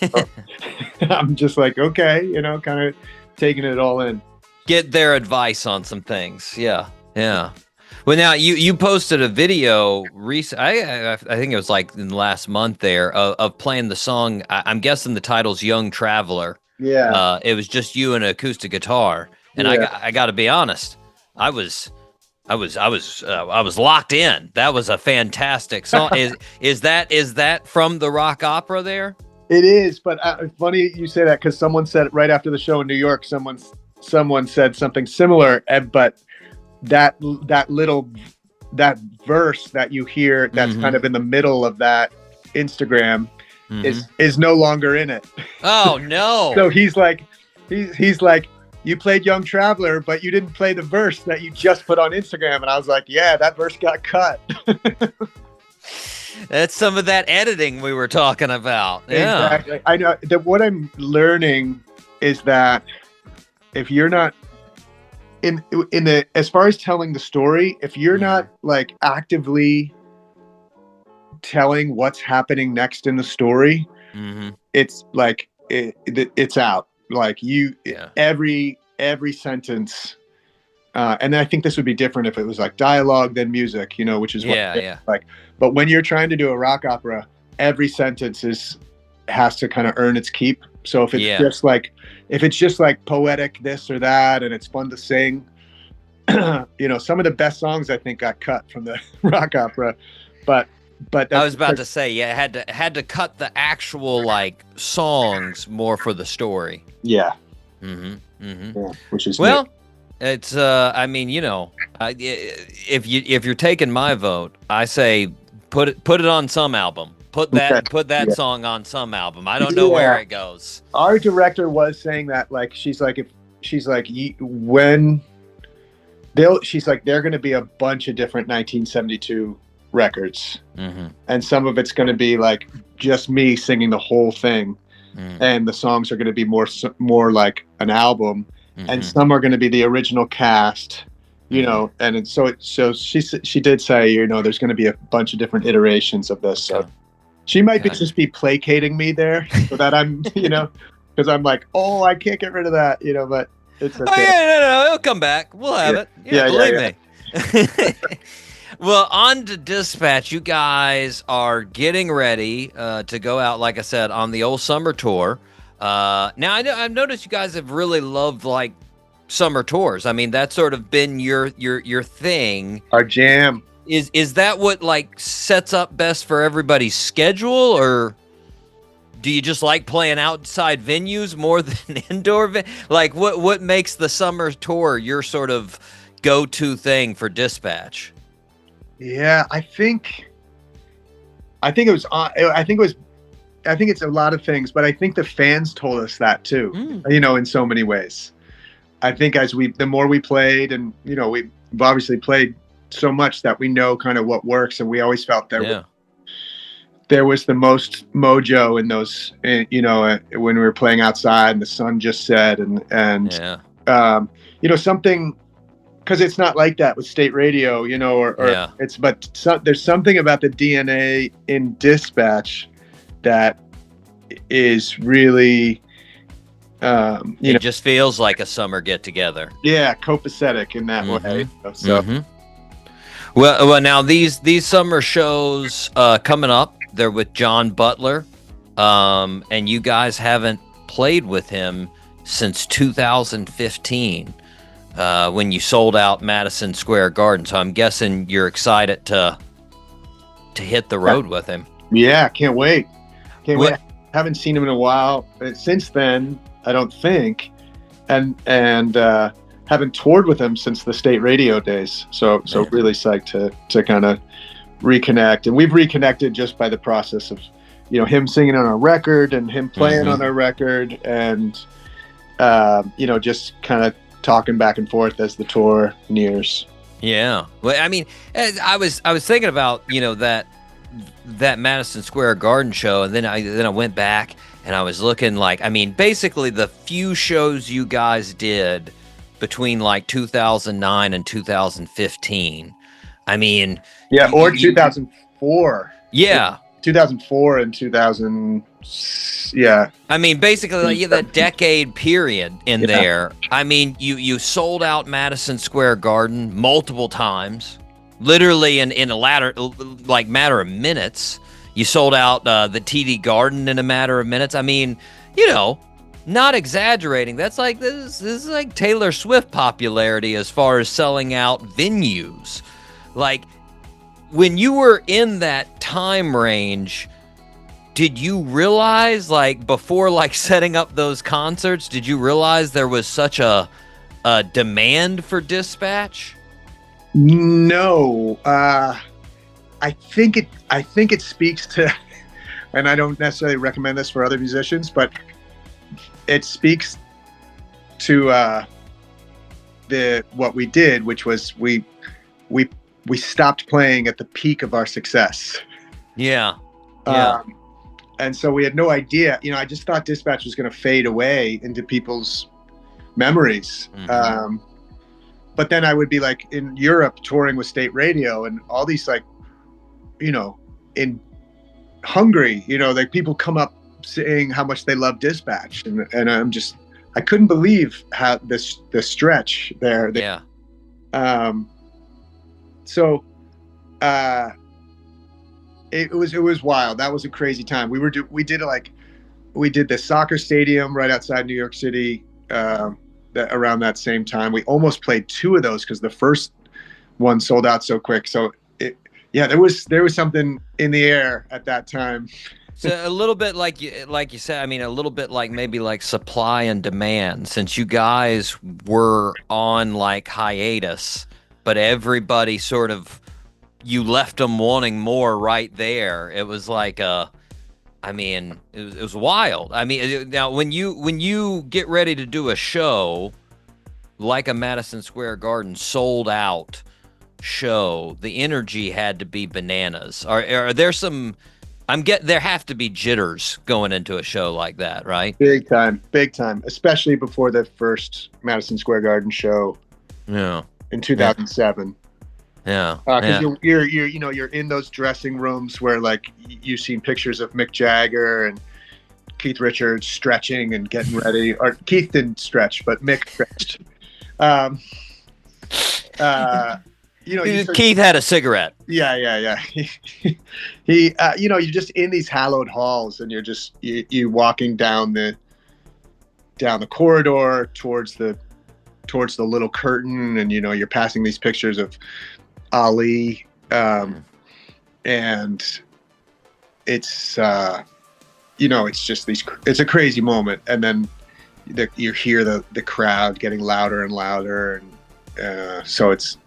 I'm just like, okay, kind of taking it all in. Get their advice on some things. Yeah. Well, now you posted a video recent. I think it was like in the last month there of playing the song. I'm guessing the title's "Young Traveler." Yeah. It was just you and an acoustic guitar, and I got to be honest, I was locked in. That was a fantastic song. Is that from the rock opera there? It is, but funny you say that because someone said right after the show in New York. Someone said something similar, but that verse that you hear that's kind of in the middle of that Instagram is no longer in it. Oh no. So he's like you played Young Traveler, but you didn't play the verse that you just put on Instagram. And I was like, yeah, that verse got cut. That's some of that editing we were talking about. Yeah. Exactly. I know that what I'm learning is that if you're not in the, as far as telling the story, if you're not like actively telling what's happening next in the story, it's like, it's out. Like every sentence. And I think this would be different if it was like dialogue than music, which is what like, but when you're trying to do a rock opera, every sentence has to kind of earn its keep. So if it's just like poetic this or that, and it's fun to sing, some of the best songs I think got cut from the rock opera, but I was about to say, had to cut the actual like songs more for the story. Yeah. Yeah, which is well, neat. It's I mean, if you're taking my vote, I say put it on some album. Put that song on some album. I don't know where it goes. Our director was saying that, like, she's like they're going to be a bunch of different 1972 records, and some of it's going to be like just me singing the whole thing, and the songs are going to be more like an album, and some are going to be the original cast. And so she did say, there's going to be a bunch of different iterations of this. So she might just be placating me there so that I'm, because I'm like, oh, I can't get rid of that, but it's okay. Oh, yeah, no, it'll come back. We'll have it. Believe me. Well, on to Disptach. You guys are getting ready to go out, like I said, on the old summer tour. Now, I've noticed you guys have really loved, like, summer tours. I mean, that's sort of been your thing. Our jam. Is that what like sets up best for everybody's schedule, or do you just like playing outside venues more than indoor? Like what makes the summer tour your sort of go-to thing for Disptach? Yeah, I think it's a lot of things, but I think the fans told us that too. In so many ways. I think the more we played, and we've obviously played so much that we know kind of what works, and we always felt there was the most mojo in those, when we were playing outside and the sun just set, and something, because it's not like that with state radio, there's something about the DNA in Disptach that is really. It just feels like a summer get together. Yeah, copacetic in that way. So, well, now these summer shows coming up, they're with John Butler, and you guys haven't played with him since 2015, when you sold out Madison Square Garden. So I'm guessing you're excited to hit the road with him. Yeah, can't wait. haven't seen him in a while since then, I don't think, and haven't toured with him since the state radio days. So really psyched to kind of reconnect, and we've reconnected just by the process of, you know, him singing on our record and him playing on our record, and you know, just kind of talking back and forth as the tour nears. Yeah. Well, I mean, I was thinking about, you know, that Madison Square Garden show, and then I went back and I was looking, like, I mean, basically the few shows you guys did between like 2009 and 2015. I mean, yeah, or 2004. Yeah. 2004 and 2000. Yeah. I mean, basically, like, that decade period in there. I mean, you sold out Madison Square Garden multiple times, literally in a matter of minutes. You sold out the TD Garden in a matter of minutes. I mean, you know, not exaggerating. That's like this is like Taylor Swift popularity as far as selling out venues. Like, when you were in that time range, did you realize, like, before, like, setting up those concerts, did you realize there was such a demand for Disptach? No, I think it speaks to, and I don't necessarily recommend this for other musicians, but it speaks to what we did, which was we stopped playing at the peak of our success. Yeah. And so we had no idea. You know, I just thought Disptach was going to fade away into people's memories. But then I would be like in Europe touring with state radio, and all these, like, you know, in Hungary, you know, like, people come up saying how much they love Disptach, and I couldn't believe how the stretch there. Yeah. So it was wild. That was a crazy time. We did the soccer stadium right outside New York City around that same time. We almost played two of those because the first one sold out so quick. So there was something in the air at that time. So a little bit like you said, I mean, a little bit like maybe like supply and demand, since you guys were on like hiatus, but everybody sort of, you left them wanting more right there. It was like it was wild. I mean, now when you get ready to do a show like a Madison Square Garden sold out show, the energy had to be bananas. Are there some? There have to be jitters going into a show like that, right? Big time, especially before the first Madison Square Garden show. Yeah. In 2007. Yeah. Because you're in those dressing rooms where, like, you've seen pictures of Mick Jagger and Keith Richards stretching and getting ready. Or Keith didn't stretch, but Mick stretched. Keith had a cigarette. Yeah. He you're just in these hallowed halls, and you're walking down the corridor towards the little curtain, and you're passing these pictures of Ali, and it's it's just it's a crazy moment, and then you hear the crowd getting louder and louder, and so it's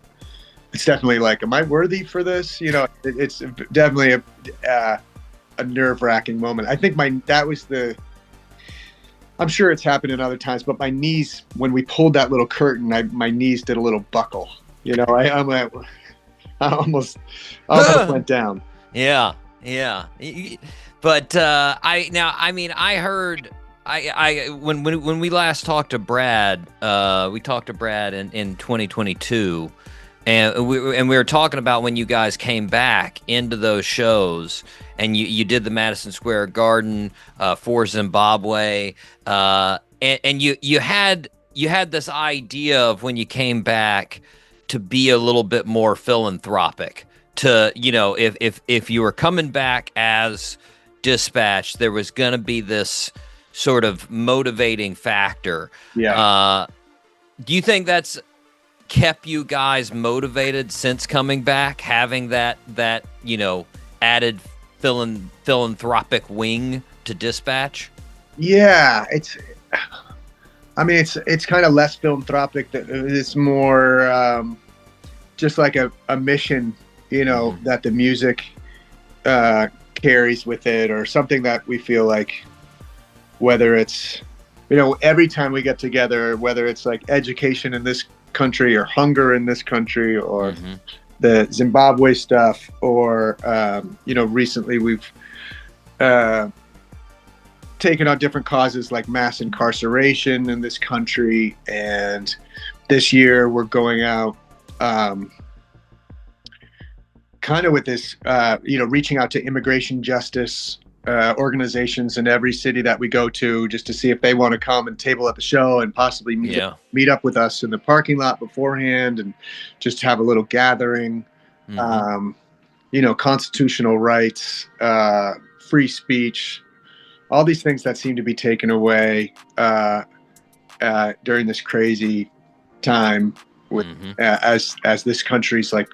definitely like, am I worthy for this? It's definitely a nerve-wracking moment. I think I'm sure it's happened in other times, but my knees, when we pulled that little curtain, my knees did a little buckle. I almost went down. Yeah. But I heard when we last talked to Brad, we talked to Brad in 2022, and we were talking about when you guys came back into those shows, and you did the Madison Square Garden for Zimbabwe, and you had this idea of, when you came back, to be a little bit more philanthropic. To if you were coming back as Disptach, there was going to be this sort of motivating factor. Yeah. Do you think that's kept you guys motivated since coming back, having that added philanthropic wing to Disptach? Yeah, it's kind of less philanthropic. It's more just like a mission, that the music carries with it, or something that we feel like, whether it's, every time we get together, whether it's like education in this country or hunger in this country, or the Zimbabwe stuff, or, recently we've taken on different causes like mass incarceration in this country. And this year we're going out kind of with this, reaching out to immigration justice organizations in every city that we go to, just to see if they want to come and table at the show and possibly meet up with us in the parking lot beforehand and just have a little gathering. Constitutional rights, free speech, all these things that seem to be taken away during this crazy time with as this country's like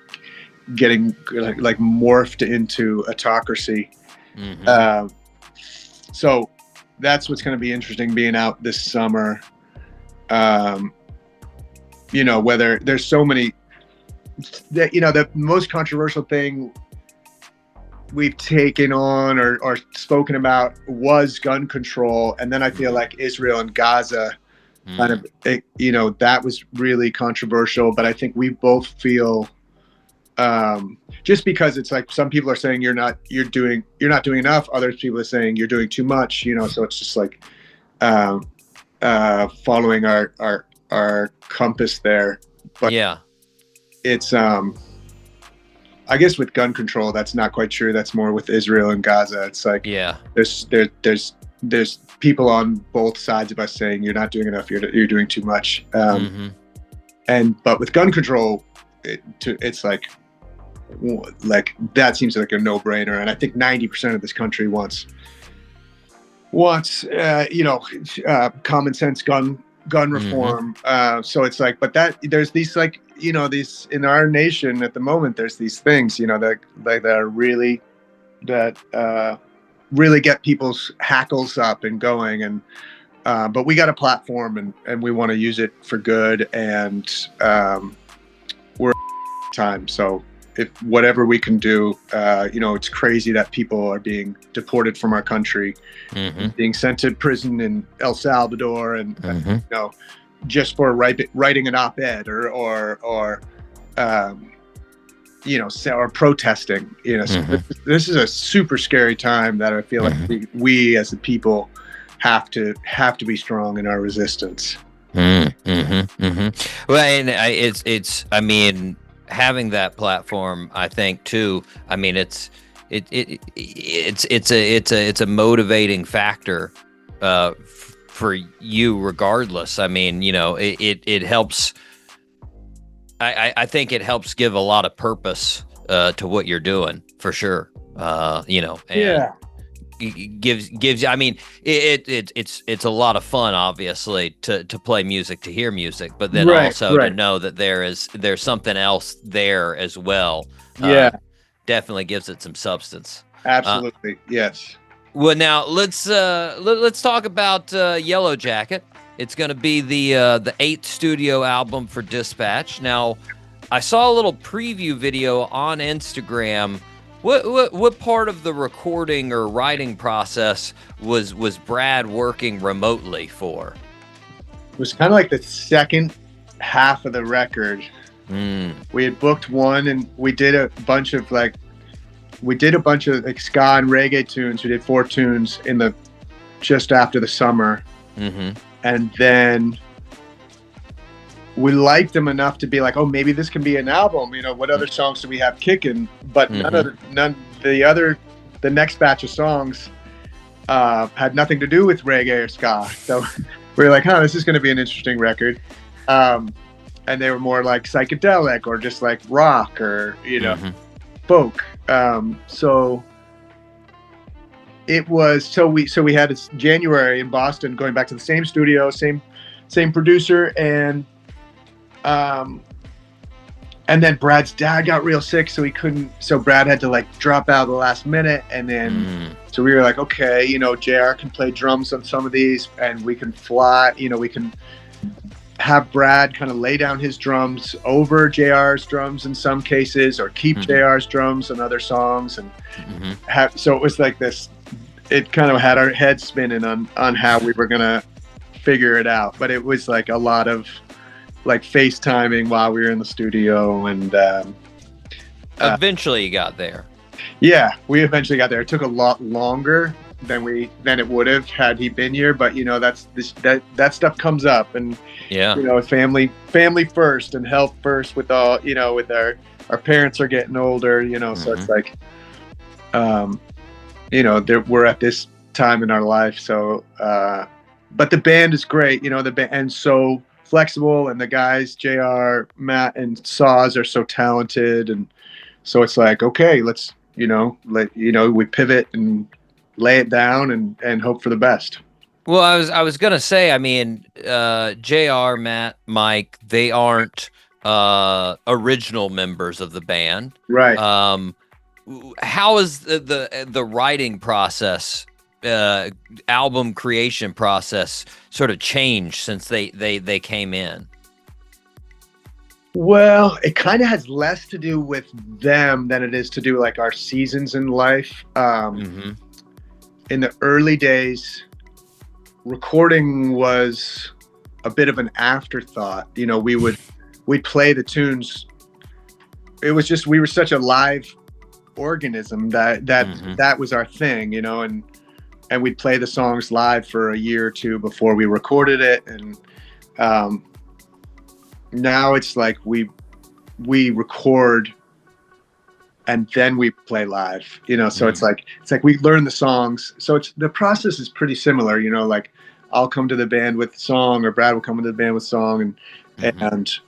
getting like morphed into autocracy. So that's what's going to be interesting being out this summer. Whether there's so many that, the most controversial thing we've taken on or spoken about was gun control. And then I feel like Israel and Gaza kind of, that was really controversial, but I think we both feel, just because it's like some people are saying you're not doing enough, other people are saying you're doing too much, so it's just like following our compass there. But yeah, it's I guess with gun control that's not quite true. That's more with Israel and Gaza. It's like there's people on both sides of us saying you're not doing enough, you're doing too much. But with gun control, it's like that seems like a no-brainer, and I think 90% of this country wants common sense gun reform. So it's like, but that there's these like these in our nation at the moment, there's these things that are really really get people's hackles up and going, and but we got a platform and we want to use it for good, and we're time. So if whatever we can do, it's crazy that people are being deported from our country, being sent to prison in El Salvador, and just for writing an op-ed or protesting. So this is a super scary time that I feel like we as a people have to be strong in our resistance. Well, and having that platform, I think too. I mean, it's a motivating factor for you, regardless. I mean, it helps. I think it helps give a lot of purpose to what you're doing, for sure. It gives. I mean, it's a lot of fun, obviously, to play music, to hear music, but then to know that there's something else there as well. Definitely gives it some substance. Absolutely, yes. Well, now let's talk about Yellow Jacket. It's going to be the 8th studio album for Disptach. Now, I saw a little preview video on Instagram. What part of the recording or writing process was Brad working remotely for? It was kind of like the second half of the record. We had booked one, and we did a bunch of ska and reggae tunes. We did 4 tunes just after the summer, and then we liked them enough to be like, oh, maybe this can be an album. What other songs do we have kicking? But the next batch of songs had nothing to do with reggae or ska. So we were like, this is going to be an interesting record. And they were more like psychedelic or just like rock or, folk. So it was, we had this January in Boston, going back to the same studio, same producer, and and then Brad's dad got real sick, so he couldn't. So Brad had to like drop out the last minute, and then so we were like, okay, you know, JR can play drums on some of these, and we can fly. You know, we can have Brad kind of lay down his drums over JR's drums in some cases, or keep JR's drums on other songs, and have. So it was like this. It kind of had our heads spinning on how we were gonna figure it out, but it was like a lot of like FaceTiming while we were in the studio, and eventually you got there. Yeah, we eventually got there. It took a lot longer than it would have had he been here, but you know, that stuff comes up, and you know, family first and health first with all, you know, with our parents are getting older, you know, so it's like you know, we're at this time in our life, so but the band is great, you know, the band, and so flexible, and the guys, JR, Matt, and Saz are so talented, and so it's like, okay, let's, you know, we pivot and lay it down and hope for the best. Well, I was gonna say, I mean, JR, Matt, Mike, they aren't original members of the band, right? How is the writing process, album creation process sort of changed since they came in? Well, it kind of has less to do with them than it is to do like our seasons in life. In the early days, recording was a bit of an afterthought. You know, we'd play the tunes. It was just, we were such a live organism that was our thing, you know, and we'd play the songs live for a year or two before we recorded it. And now it's like we record and then we play live, you know, so it's like we learn the songs. So the process is pretty similar, you know, like I'll come to the band with song, or Brad will come to the band with song, and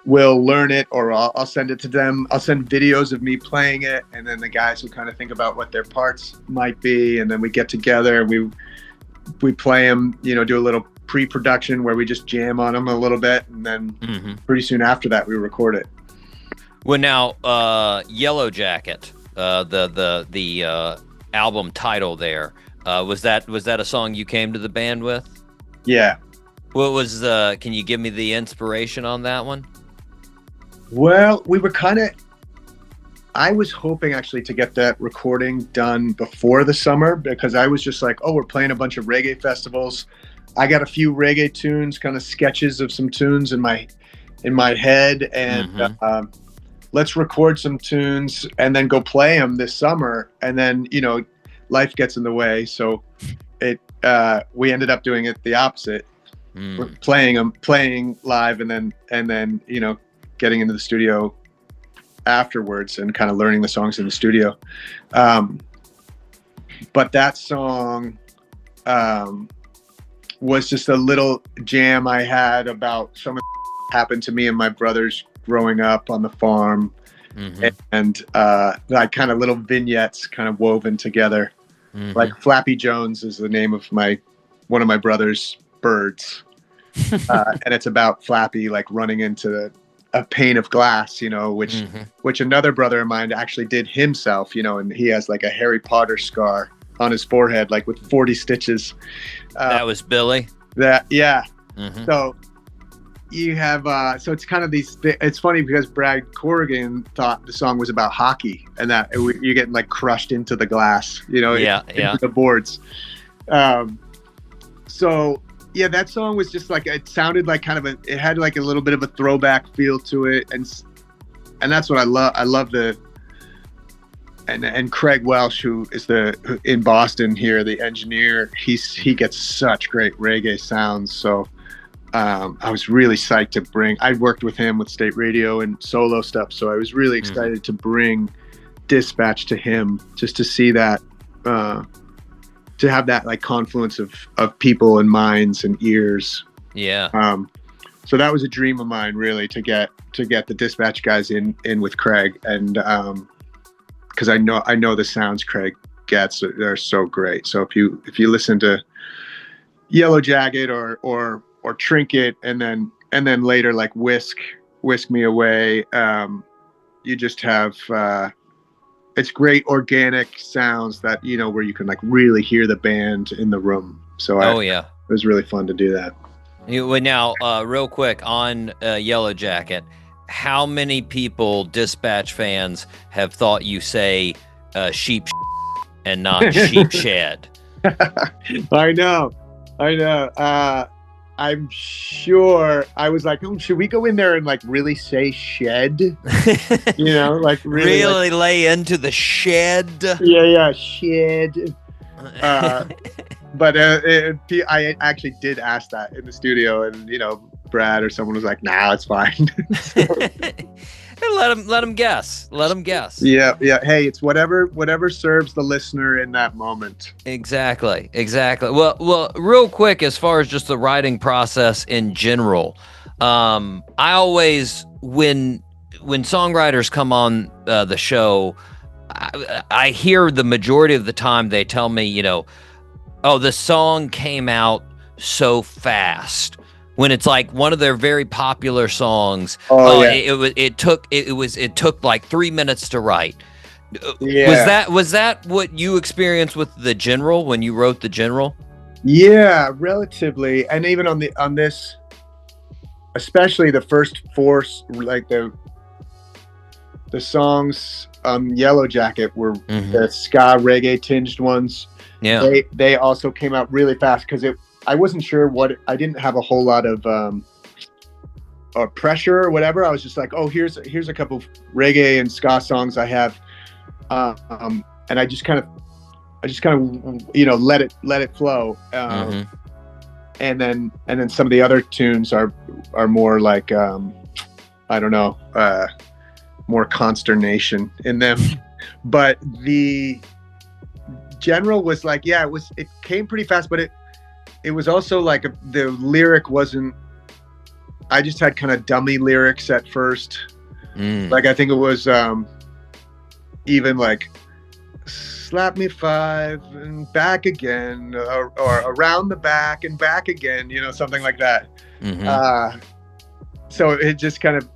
we'll learn it, or I'll send it to them. I'll send videos of me playing it, and then the guys will kind of think about what their parts might be, and then we get together and we play them, you know, do a little pre-production where we just jam on them a little bit, and then pretty soon after that we record it. Well, now, Yellow Jacket, the album title there, was that a song you came to the band with? Yeah. What was can you give me the inspiration on that one? Well, I was hoping actually to get that recording done before the summer, because I was just like, oh, we're playing a bunch of reggae festivals. I got a few reggae tunes, kind of sketches of some tunes in my head, and let's record some tunes and then go play them this summer. And then, you know, life gets in the way, so we ended up doing it the opposite. We're playing live, and then you know, getting into the studio afterwards and kind of learning the songs in the studio. But that song was just a little jam I had about some of the happened to me and my brothers growing up on the farm, and like kind of little vignettes kind of woven together. Like Flappy Jones is the name of one of my brother's birds, and it's about Flappy like running into a pane of glass, you know, which another brother of mine actually did himself, you know, and he has like a Harry Potter scar on his forehead, like with 40 stitches. That was Billy. Yeah. So you have, so it's kind of it's funny because Brad Corrigan thought the song was about hockey, and that you're getting like crushed into the glass, you know, into the boards. So yeah, that song was just like, it sounded like kind of it had like a little bit of a throwback feel to it. And that's what I love. I love and Craig Welsh, who is in Boston here, the engineer, he gets such great reggae sounds. So I was really psyched to I worked with him with State Radio and solo stuff. So I was really excited to bring Disptach to him, just to see that, to have that like confluence of people and minds and ears. Yeah. So that was a dream of mine, really, to get the Disptach guys in with Craig, and because I know the sounds Craig gets, they're so great. So if you listen to Yellow Jacket or Trinket, and then later like Whisk Whisk Me Away. You just have it's great organic sounds that where you can like really hear the band in the room. So it was really fun to do that. Now, real quick on Yellow Jacket, how many people, Disptach fans, have thought you say sheep and not sheep shed? I know. I'm sure I was like, should we go in there and like really say shed? Like really lay into the shed. Yeah, shed. But I actually did ask that in the studio, and Brad or someone was like, "Nah, it's fine." Let them guess. Yeah. Hey, it's whatever serves the listener in that moment. Exactly. Well, real quick, as far as just the writing process in general, I always when songwriters come on the show, I hear the majority of the time they tell me, oh, the song came out so fast. When it's like one of their very popular songs, it took like 3 minutes to write. Yeah. Was that what you experienced with The General when you wrote The General? Yeah, relatively, and even on this, especially the first four, like the songs on Yellow Jacket were the ska reggae tinged ones. Yeah, they also came out really fast because I wasn't sure I didn't have a whole lot of pressure or whatever. I was just like, oh, here's a couple of reggae and ska songs I have, and I just kind of let it flow, and then some of the other tunes are more like I don't know, more consternation in them, but the General was like, it came pretty fast, but it was also like the lyric wasn't, I just had kind of dummy lyrics at first. Like, I think it was even like slap me 5 and back again, or around the back and back again, something like that. So it just kind of,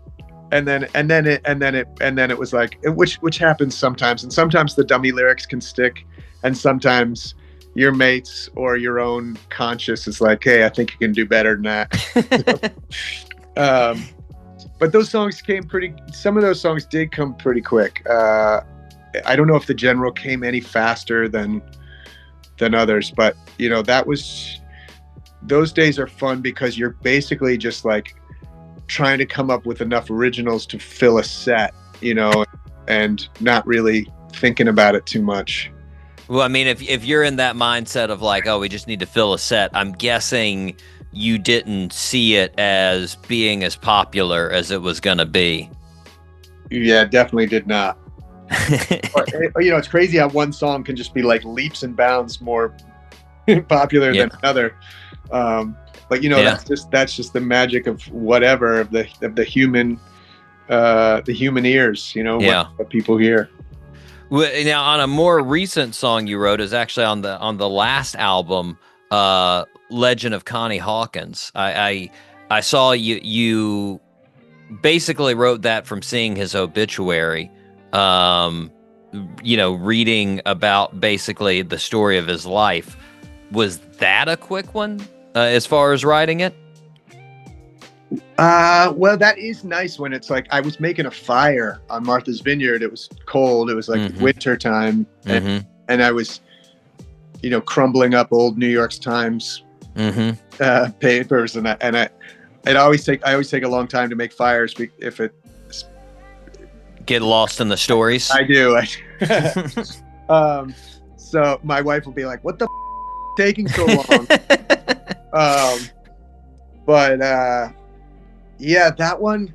and then it was like, which happens sometimes. And sometimes the dummy lyrics can stick, and sometimes your mates or your own conscience is like, hey, I think you can do better than that. But those songs some of those songs did come pretty quick. I don't know if The General came any faster than others, but those days are fun because you're basically just like trying to come up with enough originals to fill a set, and not really thinking about it too much. Well, I mean, if you're in that mindset of like, oh, we just need to fill a set, I'm guessing you didn't see it as being as popular as it was going to be. Yeah, definitely did not. It's crazy how one song can just be like leaps and bounds more popular than another. But that's just the magic of whatever of the human ears, what people hear. Now, on a more recent song you wrote is actually on the last album, Legend of Connie Hawkins. I saw you basically wrote that from seeing his obituary, reading about basically the story of his life. Was that a quick one as far as writing it? Well, that is nice when it's like I was making a fire on Martha's Vineyard. It was cold. It was like winter time, and I was, crumbling up old New York Times papers, and I always take a long time to make fires if it get lost in the stories. I do. So my wife will be like, "What the taking so long?" But. Yeah, that one,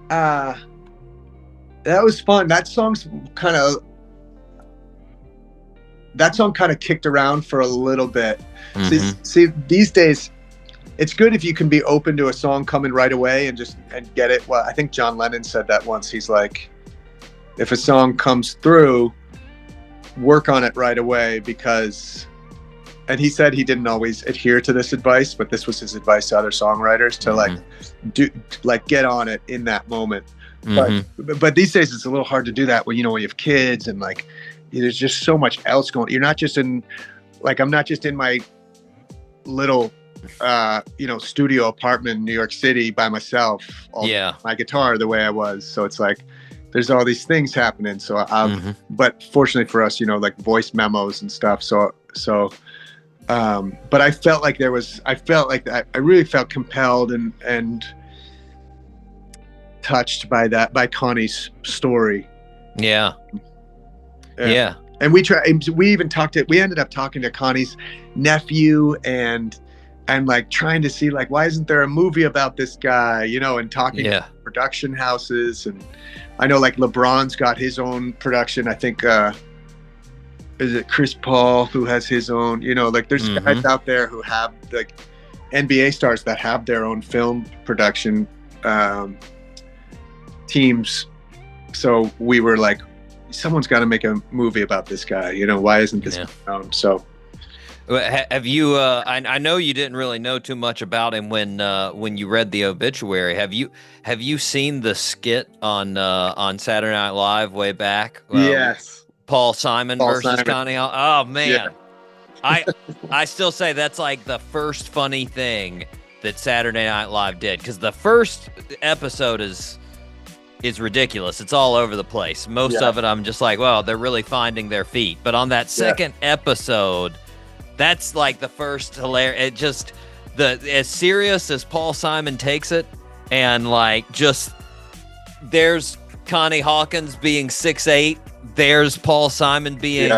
that was fun. That song kind of kicked around for a little bit. See, these days, it's good if you can be open to a song coming right away and get it. Well, I think John Lennon said that once. He's like, if a song comes through, work on it right away, because and he said he didn't always adhere to this advice, but this was his advice to other songwriters to get on it in that moment. But these days it's a little hard to do that when you have kids and like there's just so much else going. You're not just in I'm not just in my little studio apartment in New York City by myself, my guitar the way I was. So it's like there's all these things happening. So but fortunately for us, like voice memos and stuff. So but I felt like I really felt compelled and touched by Connie's story. Yeah. And we ended up talking to Connie's nephew and like trying to see like, why isn't there a movie about this guy, and talking to production houses. And I know like LeBron's got his own production. I think, is it Chris Paul who has his own, like there's guys out there who have like NBA stars that have their own film production teams. So we were like, someone's got to make a movie about this guy. Why isn't this known? So have you? I know you didn't really know too much about him when you read the obituary. Have you seen the skit on Saturday Night Live way back? Yes. Paul Simon versus Connie. Oh man, I still say that's like the first funny thing that Saturday Night Live did, because the first episode is ridiculous. It's all over the place. Most of it, I'm just like, well, they're really finding their feet. But on that second episode, that's like the first hilarious. It just as serious as Paul Simon takes it, and like just there's Connie Hawkins being 6'8", there's Paul Simon being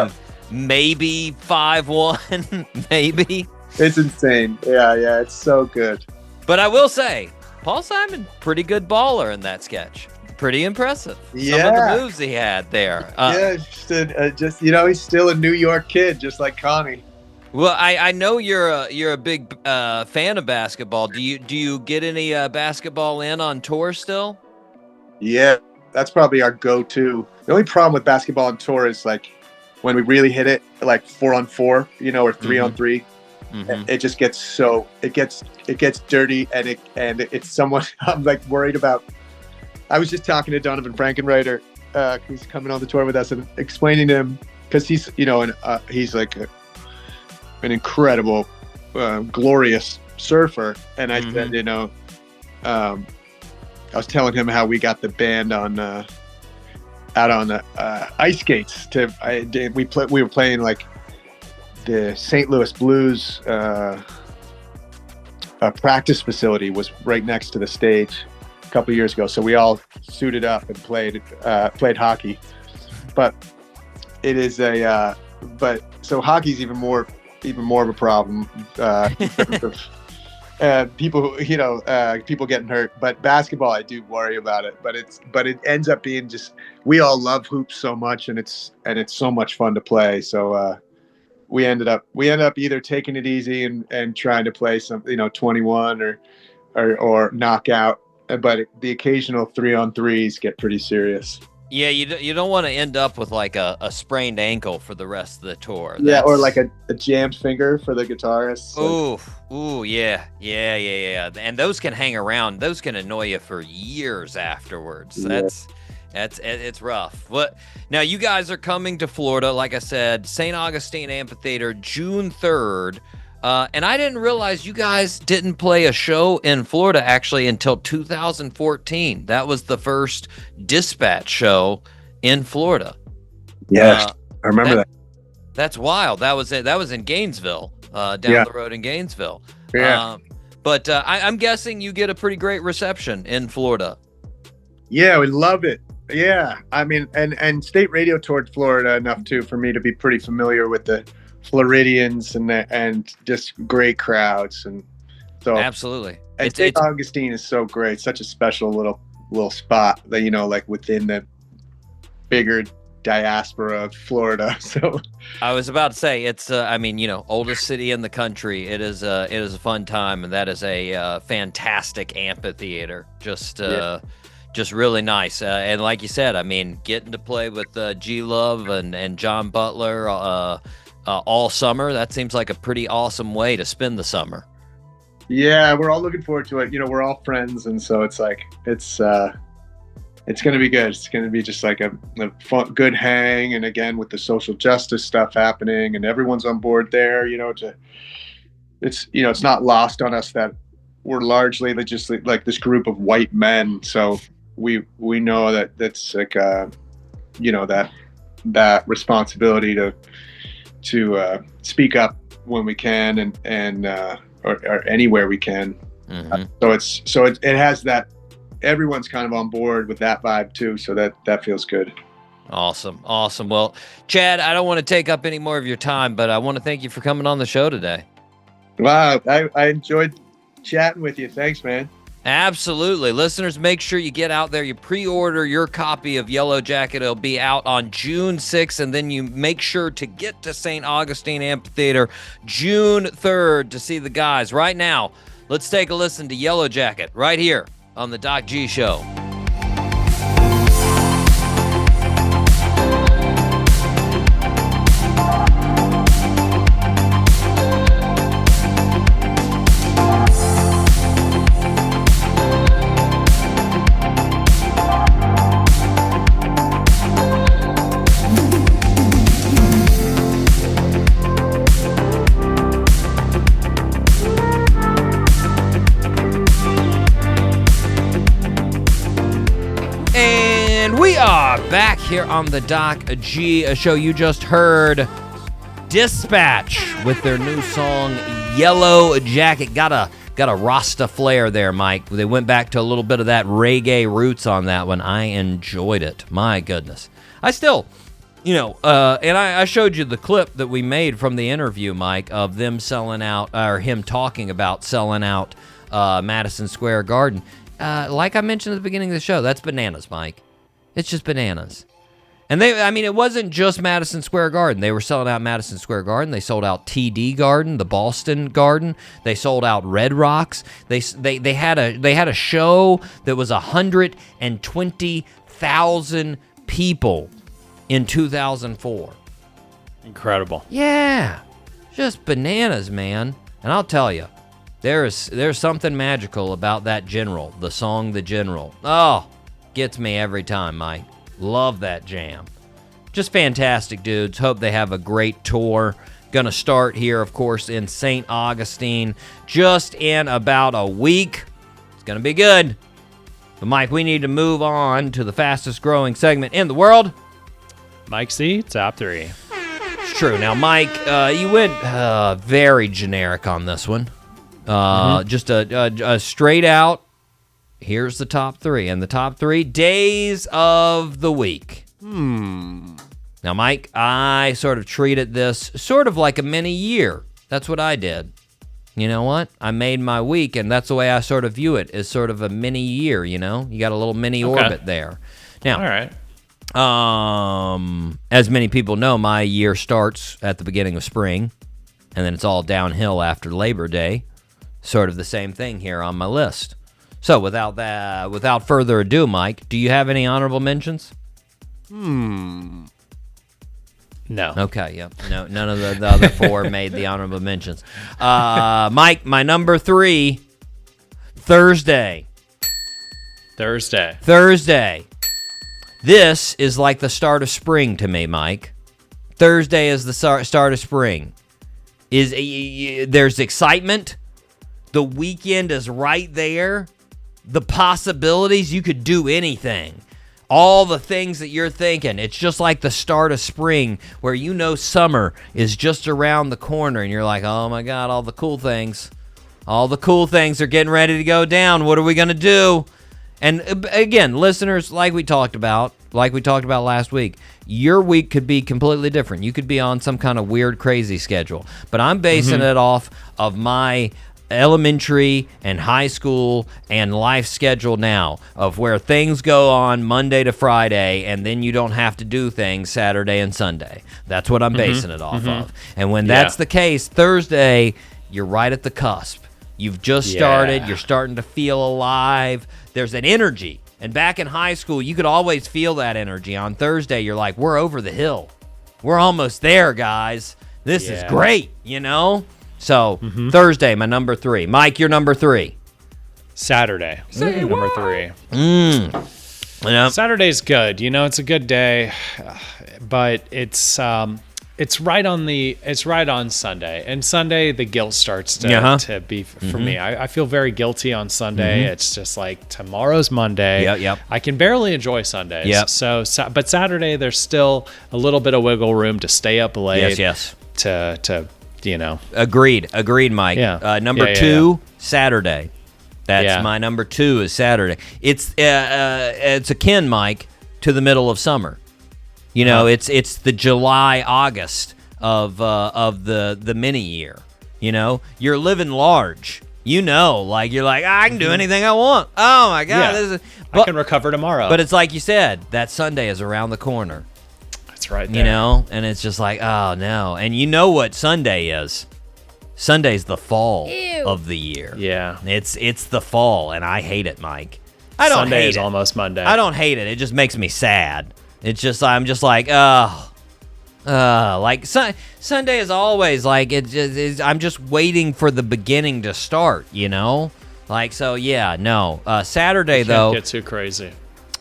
maybe 5'1", maybe. It's insane. Yeah, it's so good. But I will say, Paul Simon, pretty good baller in that sketch. Pretty impressive. Some of the moves he had there. He's still a New York kid, just like Connie. Well, I know you're a big fan of basketball. Do you get any basketball in on tour still? Yeah, that's probably our go-to. The only problem with basketball on tour is like when we really hit it, like 4-on-4, or 3-on-3. It just gets it gets dirty, and it's somewhat. I'm like worried about. I was just talking to Donovan Frankenreiter, who's coming on the tour with us, and explaining to him, because he's he's like an incredible, glorious surfer, and I said, I was telling him how we got the band on out on ice skates. We were playing like the St. Louis Blues practice facility was right next to the stage a couple of years ago. So we all suited up and played hockey. But it is so hockey's even more of a problem. People getting hurt, but basketball, I do worry about it. But it ends up being just, we all love hoops so much, and it's so much fun to play. So we ended up either taking it easy and trying to play some 21 or knockout, but the occasional 3-on-3s get pretty serious. Yeah, you don't want to end up with like a sprained ankle for the rest of the tour. Yeah, or like a jammed finger for the guitarist. Ooh, yeah. And those can hang around. Those can annoy you for years afterwards. Yeah. It's rough. Now you guys are coming to Florida, like I said, St. Augustine Amphitheater, June 3rd. And I didn't realize you guys didn't play a show in Florida actually until 2014. That was the first Disptach show in Florida. Yes, I remember that. That's wild. That was in Gainesville, down the road in Gainesville. Yeah. But I'm guessing you get a pretty great reception in Florida. Yeah, we love it. Yeah, I mean, and state radio toured Florida enough too for me to be pretty familiar with the Floridians and just great crowds, and so absolutely. And St. Augustine is so great, such a special little spot that like within the bigger diaspora of Florida. So I was about to say it's oldest city in the country. It is a fun time, and that is a fantastic amphitheater. Just really nice. And like you said, I mean, getting to play with G Love and John Butler, all summer. That seems like a pretty awesome way to spend the summer. Yeah, we're all looking forward to it. We're all friends, and so it's like it's going to be good. It's going to be just like a fun, good hang, and again with the social justice stuff happening, and everyone's on board there. It's not lost on us that we're largely just like this group of white men. So we know that that's like that responsibility to speak up when we can and or anywhere we can. So it has that, everyone's kind of on board with that vibe too. So that feels good. Awesome. Well, Chad, I don't want to take up any more of your time, but I want to thank you for coming on the show today. Wow. I enjoyed chatting with you. Thanks, man. Absolutely. Listeners, make sure you get out there. You pre-order your copy of Yellow Jacket. It'll be out on June 6th, and then you make sure to get to St. Augustine Amphitheater June 3rd to see the guys. Right now, let's take a listen to Yellow Jacket right here on the Doc G Show. Back here on the Doc G Show. You just heard Disptach with their new song Yellow Jacket. Got a Rasta flair there, Mike. They went back to a little bit of that reggae roots on that one. I enjoyed it. My goodness. I still, and I showed you the clip that we made from the interview, Mike, of them selling out, or him talking about selling out Madison Square Garden. Like I mentioned at the beginning of the show, that's bananas, Mike. It's just bananas. And it wasn't just Madison Square Garden. They were selling out Madison Square Garden. They sold out TD Garden, the Boston Garden. They sold out Red Rocks. They had a show that was 120,000 people in 2004. Incredible. Yeah. Just bananas, man. And I'll tell you, there's something magical about that General, the song The General. Oh, gets me every time, Mike. Love that jam. Just fantastic dudes. Hope they have a great tour. Gonna start here, of course, in St. Augustine just in about a week. It's gonna be good. But Mike, we need to move on to the fastest growing segment in the world. Mike C, top 3. It's true. Now, Mike, you went very generic on this one. Just a straight out, here's the top 3. And the top 3 days of the week. Now, Mike, I sort of treated this sort of like a mini year. That's what I did. You know what? I made my week, and that's the way I sort of view it, as sort of a mini year, You got a little mini orbit there. Now, all right. As many people know, my year starts at the beginning of spring, and then it's all downhill after Labor Day. Sort of the same thing here on my list. So without further ado, Mike, do you have any honorable mentions? No. Okay, yeah. No, none of the other 4 made the honorable mentions. Mike, my number 3, Thursday. This is like the start of spring to me, Mike. Thursday is the start of spring. There's excitement. The weekend is right there. The possibilities, you could do anything. All the things that you're thinking. It's just like the start of spring where summer is just around the corner and you're like, oh my God, all the cool things are getting ready to go down. What are we going to do? And again, listeners, like we talked about last week, your week could be completely different. You could be on some kind of weird, crazy schedule. But I'm basing it off of my elementary and high school and life schedule now, of where things go on Monday to Friday, and then you don't have to do things Saturday and Sunday. That's what I'm basing it off of. And when that's the case, Thursday, you're right at the cusp. You've just started. You're starting to feel alive. There's an energy. And back in high school, you could always feel that energy. On Thursday, you're like, we're over the hill. We're almost there, guys. This is great, you know? So, Thursday, my number 3. Mike, your number 3. Saturday, number 3. Yeah. Saturday's good. You know, it's a good day, but it's right on Sunday. And Sunday, the guilt starts to be for me. I feel very guilty on Sunday. It's just like tomorrow's Monday. Yep. I can barely enjoy Sundays. Yep. But Saturday, there's still a little bit of wiggle room to stay up late. Yes. To you know. Agreed, Mike. Yeah. Number 2, Saturday. That's my number 2 is Saturday. It's akin, Mike, to the middle of summer. You know, it's the July, August of the mini year. You know, you're living large. You know, like you're like, I can do anything I want. Oh my God, I can recover tomorrow. But it's like you said, that Sunday is around the corner. That's right there. You know, and it's just like, oh no. And you know what Sunday is? Sunday's the fall of the year. Yeah, it's the fall, and I hate it, Mike. I don't Sunday hate is it. almost Monday. I don't hate it. It just makes me sad. It's just I'm just like like Sunday is always like I'm just waiting for the beginning to start. You know, like so. Yeah, no. Saturday though. Can't get too crazy.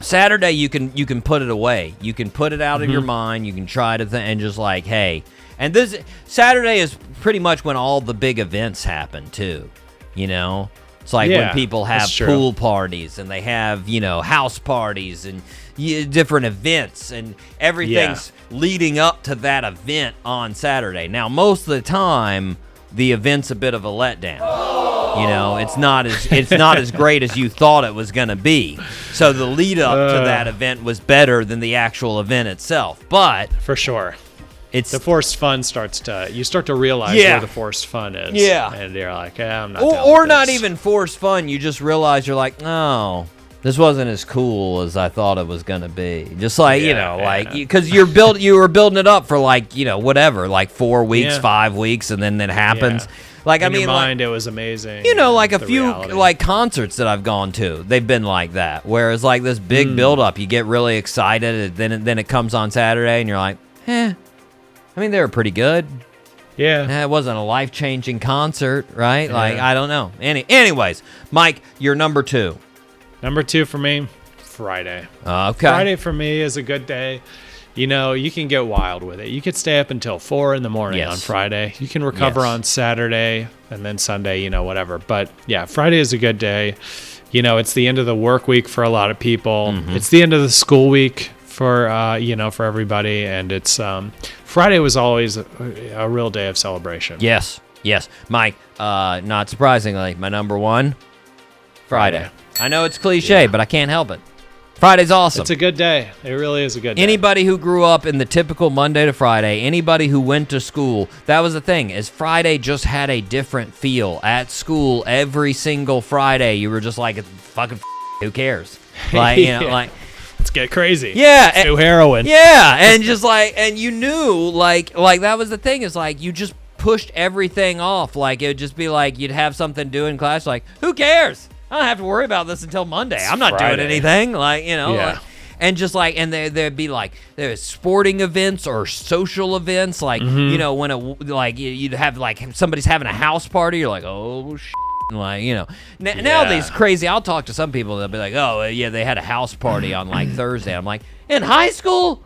Saturday you can put it away. You can put it out of your mind. You can try to and just like, hey. And this Saturday is pretty much when all the big events happen too. You know, it's like when people have pool parties and they have house parties and different events and everything's leading up to that event on Saturday. Now, most of the time, the event's a bit of a letdown. You know, it's not as great as you thought it was going to be. So the lead up to that event was better than the actual event itself. But for sure, it's the forced fun you start to realize where the forced fun is. Yeah, and you're like, I'm not. Or not even forced fun. You just realize you're like, oh, this wasn't as cool as I thought it was gonna be. Just like because you were building it up for whatever, like 4 weeks, 5 weeks, and then it happens. Yeah. Like in your mind, it was amazing. Like a few concerts that I've gone to, they've been like that. Whereas like this big build up, you get really excited, and then it comes on Saturday, and you're like, I mean, they were pretty good. Yeah. It wasn't a life-changing concert, right? Yeah. Like, I don't know. Anyways, Mike, you're number 2. Number 2 for me, Friday. Okay. Friday for me is a good day. You know, you can get wild with it. You could stay up until 4 in the morning on Friday. You can recover on Saturday and then Sunday, whatever. But yeah, Friday is a good day. It's the end of the work week for a lot of people. It's the end of the school week for for everybody, and it's Friday was always a real day of celebration. Yes, Mike. Not surprisingly, my number 1, Friday. I know it's cliche, but I can't help it. Friday's awesome. It's a good day. It really is a good day. Anybody who grew up in the typical Monday to Friday, anybody who went to school, that was the thing, is Friday just had a different feel. At school, every single Friday, you were just like, fucking who cares? Like, like, let's get crazy. Yeah. Let's do heroin. Yeah, and just like, and you knew, like that was the thing, is like, you just pushed everything off. Like, it would just be like, you'd have something to do in class, like, who cares? I don't have to worry about this until Monday. I'm not doing anything. Like, like, and just like, and there'd be like, there's sporting events or social events. Like, when you'd have like, somebody's having a house party. You're like, oh, shit. Like, now these crazy, I'll talk to some people, they'll be like, oh, yeah, they had a house party on like Thursday. I'm like, in high school?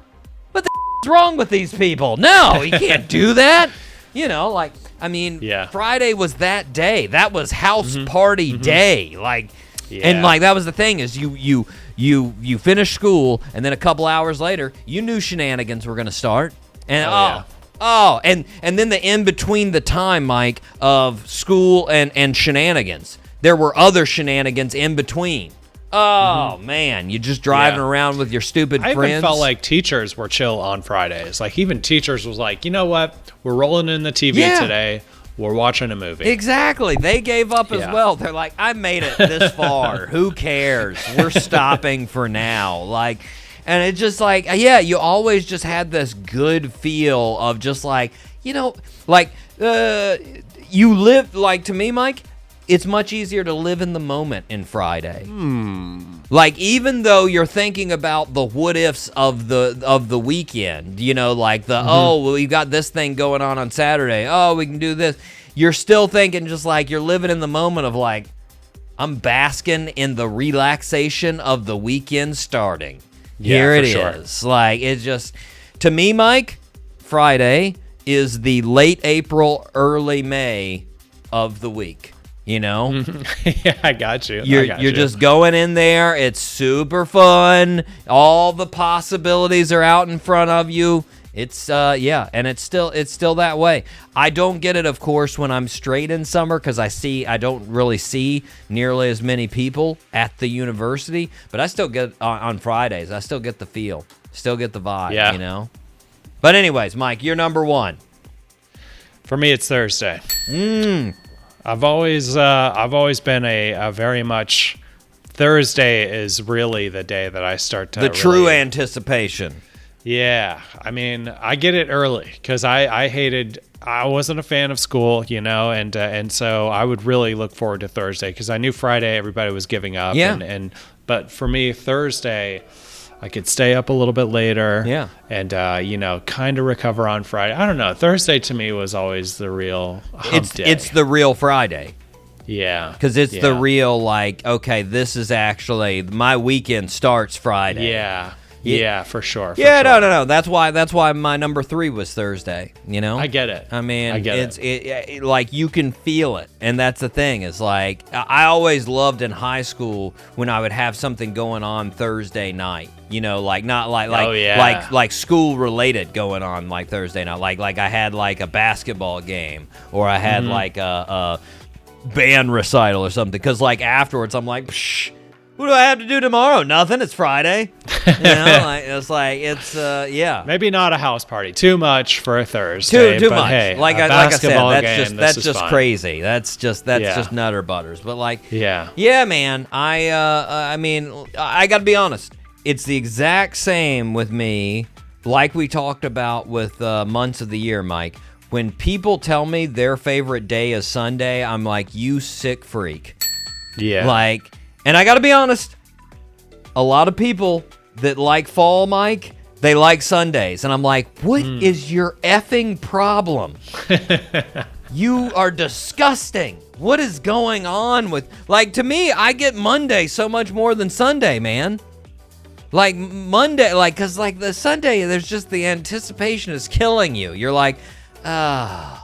What the is wrong with these people? No, you can't do that. Like, I mean, Friday was that day. That was house party day. Like, and like that was the thing, is you finished school, and then a couple hours later, you knew shenanigans were gonna start. And and then the in between the time, Mike, of school and shenanigans, there were other shenanigans in between. Oh, man, you just driving around with your stupid friends. I even felt like teachers were chill on Fridays. Like, even teachers was like, you know what? We're rolling in the TV today. We're watching a movie. Exactly. They gave up as well. They're like, I made it this far. Who cares? We're stopping for now. Like, and it's just like, you always just had this good feel of just like, you live, like, to me, Mike, it's much easier to live in the moment in Friday. Like, even though you're thinking about the what ifs of the weekend, you know, like oh, well, we got this thing going on Saturday. Oh, we can do this. You're still thinking just like you're living in the moment of like, I'm basking in the relaxation of the weekend starting. Here it is. Like, it's just, to me, Mike, Friday is the late April, early May of the week. You know? Yeah, I got you. You're just going in there. It's super fun. All the possibilities are out in front of you. It's and it's still that way. I don't get it, of course, when I'm straight in summer because I don't really see nearly as many people at the university. But I still get on Fridays. I still get the feel, still get the vibe. Yeah. You know. But anyways, Mike, you're number one. For me, it's Thursday. I've always been a very much Thursday is really the day that I start to true anticipation. Yeah, I mean, I get it early because I wasn't a fan of school, you know, and so I would really look forward to Thursday because I knew Friday everybody was giving up. Yeah. But for me, Thursday, I could stay up a little bit later. Yeah. And you know, kind of recover on Friday. I don't know. Thursday to me was always the real hump day. It's the real Friday. Yeah. Because it's the real, like, okay, this is actually, my weekend starts Friday. Yeah. Yeah, for sure. No. That's why my number 3 was Thursday, you know? I get it. I mean, I get it, like, you can feel it. And that's the thing, is like, I always loved in high school when I would have something going on Thursday night. You know, like, not like school related going on like Thursday night. Like I had like a basketball game, or I had like a band recital or something. Because like afterwards, I'm like, psh, what do I have to do tomorrow? Nothing. It's Friday. You know, yeah. Maybe not a house party. Too much for a Thursday. Too but much. Hey, like I said, that's just fun. crazy. That's just nutter butters. But like, yeah, man. I mean, I got to be honest. It's the exact same with me, like we talked about with months of the year, Mike. When people tell me their favorite day is Sunday, I'm like, you sick freak. Yeah. Like, and I got to be honest, a lot of people that like fall, Mike, they like Sundays. And I'm like, what is your effing problem? You are disgusting. What is going on with, like, to me, I get Monday so much more than Sunday, man. Like Monday, like, because like the Sunday, there's just the anticipation is killing you. You're like, I'm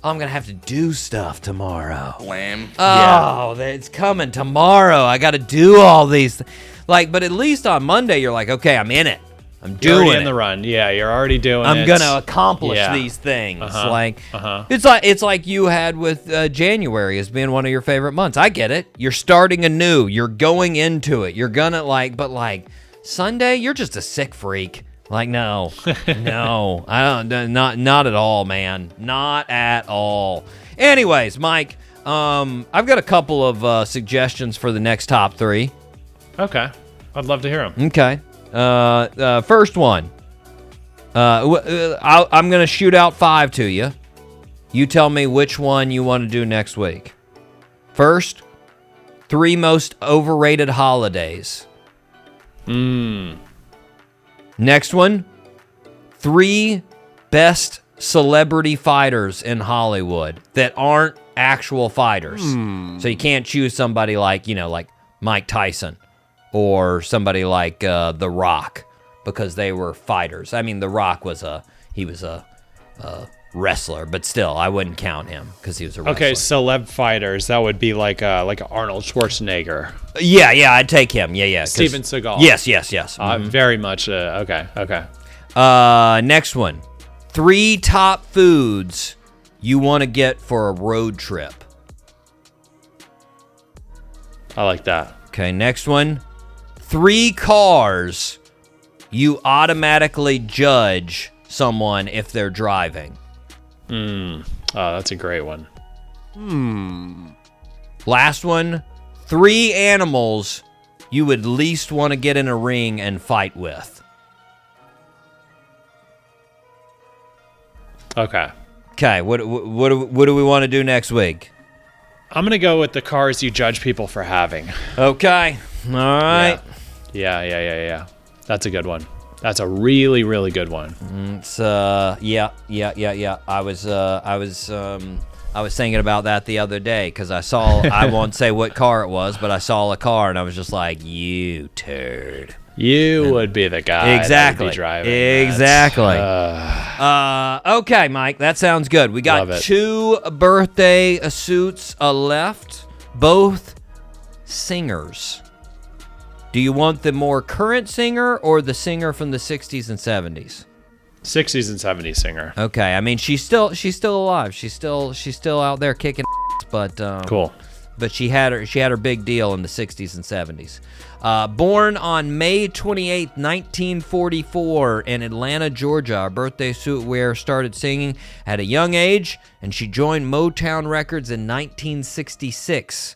going to have to do stuff tomorrow. Wham. Oh, it's coming tomorrow. I got to do all these. Like, but at least on Monday, you're like, okay, I'm in it. I'm doing you're it. in the run. Yeah, you're already doing it. I'm going to accomplish these things. It's like you had with January as being one of your favorite months. I get it. You're starting anew. You're going into it. You're going to but like Sunday, you're just a sick freak. Like, no, I don't, not at all, man. Not at all. Anyways, Mike, I've got a couple of suggestions for the next top 3. Okay. I'd love to hear them. Okay. First one. I'm going to shoot out 5 to you. You tell me which one you want to do next week. First, 3 most overrated holidays. Next one, 3 best celebrity fighters in Hollywood that aren't actual fighters. So you can't choose somebody like, like Mike Tyson or somebody like The Rock because they were fighters. I mean, The Rock was a wrestler, but still, I wouldn't count him because he was a wrestler. Okay, celeb fighters, that would be like Arnold Schwarzenegger. Yeah, I'd take him. Yeah. Steven Seagal. Yes. Very much. Okay. Next one. 3 top foods you want to get for a road trip. I like that. Okay, next one. 3 cars you automatically judge someone if they're driving. Oh, that's a great one. Last one. 3 animals you would least want to get in a ring and fight with. Okay. Okay, what do we want to do next week? I'm going to go with the cars you judge people for having. Okay. All right. Yeah. That's a good one. That's a really, really good one. It's yeah. I was thinking about that the other day because I saw, I won't say what car it was, but I saw a car and I was just like, you turd. You would be the guy that would be driving. Exactly. Okay, Mike, that sounds good. We got 2 birthday suits left, both singers. Do you want the more current singer or the singer from the 60s and 70s? 60s and 70s singer. Okay, I mean she's still alive. She's still out there kicking ass, but cool. But she had her big deal in the 60s and 70s. Born on May 28, 1944 in Atlanta, Georgia, our birthday suit wearer started singing at a young age, and she joined Motown Records in 1966.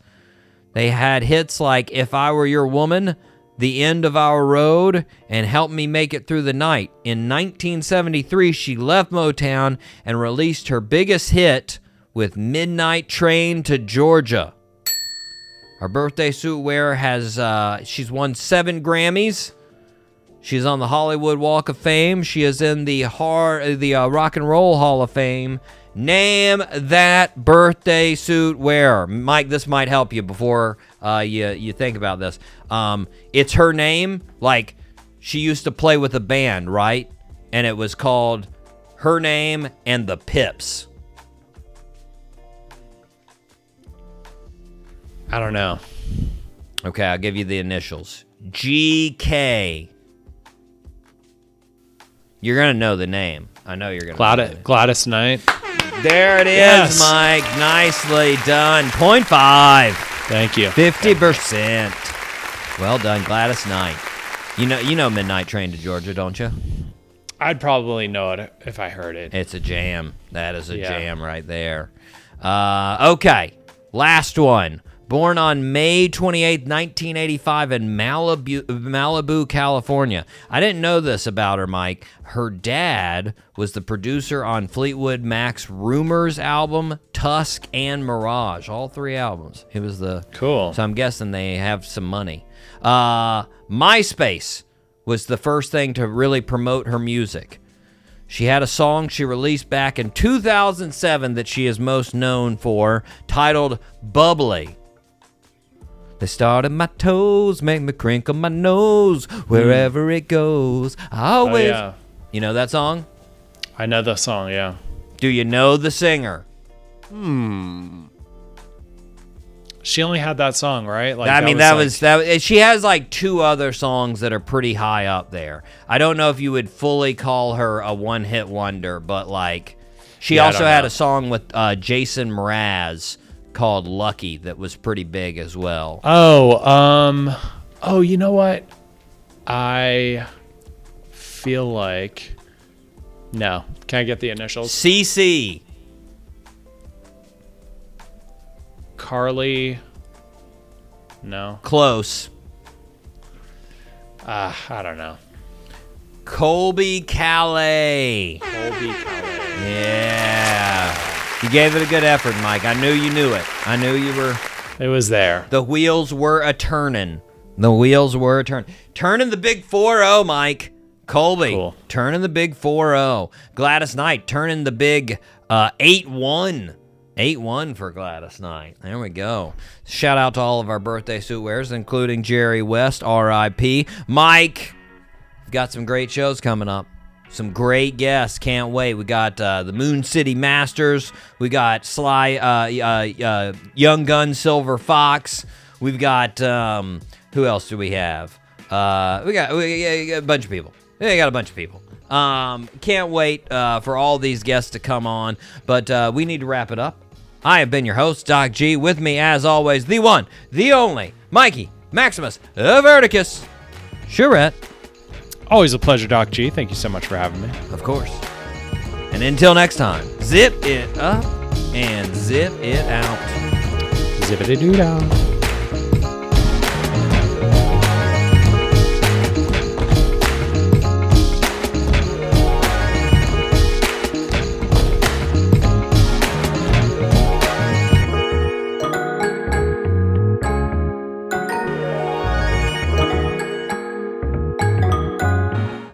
They had hits like If I Were Your Woman, The End of Our Road, and Help Me Make It Through the Night. In 1973, she left Motown and released her biggest hit with Midnight Train to Georgia. Our birthday suit wearer she's won 7 Grammys. She's on the Hollywood Walk of Fame. She is in the Rock and Roll Hall of Fame. Name that birthday suit wearer. Mike, this might help you before you think about this. It's her name. Like, she used to play with a band, right? And it was called Her Name and the Pips. I don't know. Okay, I'll give you the initials. GK. You're going to know the name. I know you're going to know the name. Gladys Knight. There it is, Mike. Nicely done. 0.5. Thank you. 50%. Well done, Gladys Knight. You know Midnight Train to Georgia, don't you? I'd probably know it if I heard it. It's a jam. That is a jam right there. Okay, last one. Born on May 28, 1985 in Malibu, California. I didn't know this about her, Mike. Her dad was the producer on Fleetwood Mac's Rumors album, Tusk, and Mirage. All 3 albums. He was the... Cool. So I'm guessing they have some money. MySpace was the first thing to really promote her music. She had a song she released back in 2007 that she is most known for, titled Bubbly. They started my toes, make me crinkle my nose, wherever it goes. I always... Oh, yeah. You know that song? I know the song, yeah. Do you know the singer? She only had that song, right? Like, she has like 2 other songs that are pretty high up there. I don't know if you would fully call her a one-hit wonder, but like, she also had a song with Jason Mraz called Lucky that was pretty big as well. Oh, you know what? I feel like... No. Can I get the initials? CC. Carly. No. Close. I don't know. Colby Calais. Yeah. You gave it a good effort, Mike. I knew you knew it. I knew you were... It was there. The wheels were a-turning. Turning the big 4-0, Mike. Colby. Cool. Turning the big 4-0. Gladys Knight turning the big 8-1. 8-1 for Gladys Knight. There we go. Shout out to all of our birthday suit wearers, including Jerry West, R.I.P. Mike, we've got some great shows coming up. Some great guests. Can't wait. We got the Moon City Masters. We got Sly, Young Gun, Silver Fox. We've got, who else do we have? We got a bunch of people. We got a bunch of people. Can't wait for all these guests to come on, but we need to wrap it up. I have been your host, Doc G. With me, as always, the one, the only, Mikey Maximus Verticus Charette. Always a pleasure, Doc G. Thank you so much for having me. Of course. And until next time, zip it up and zip it out. Zippity-doo-dah.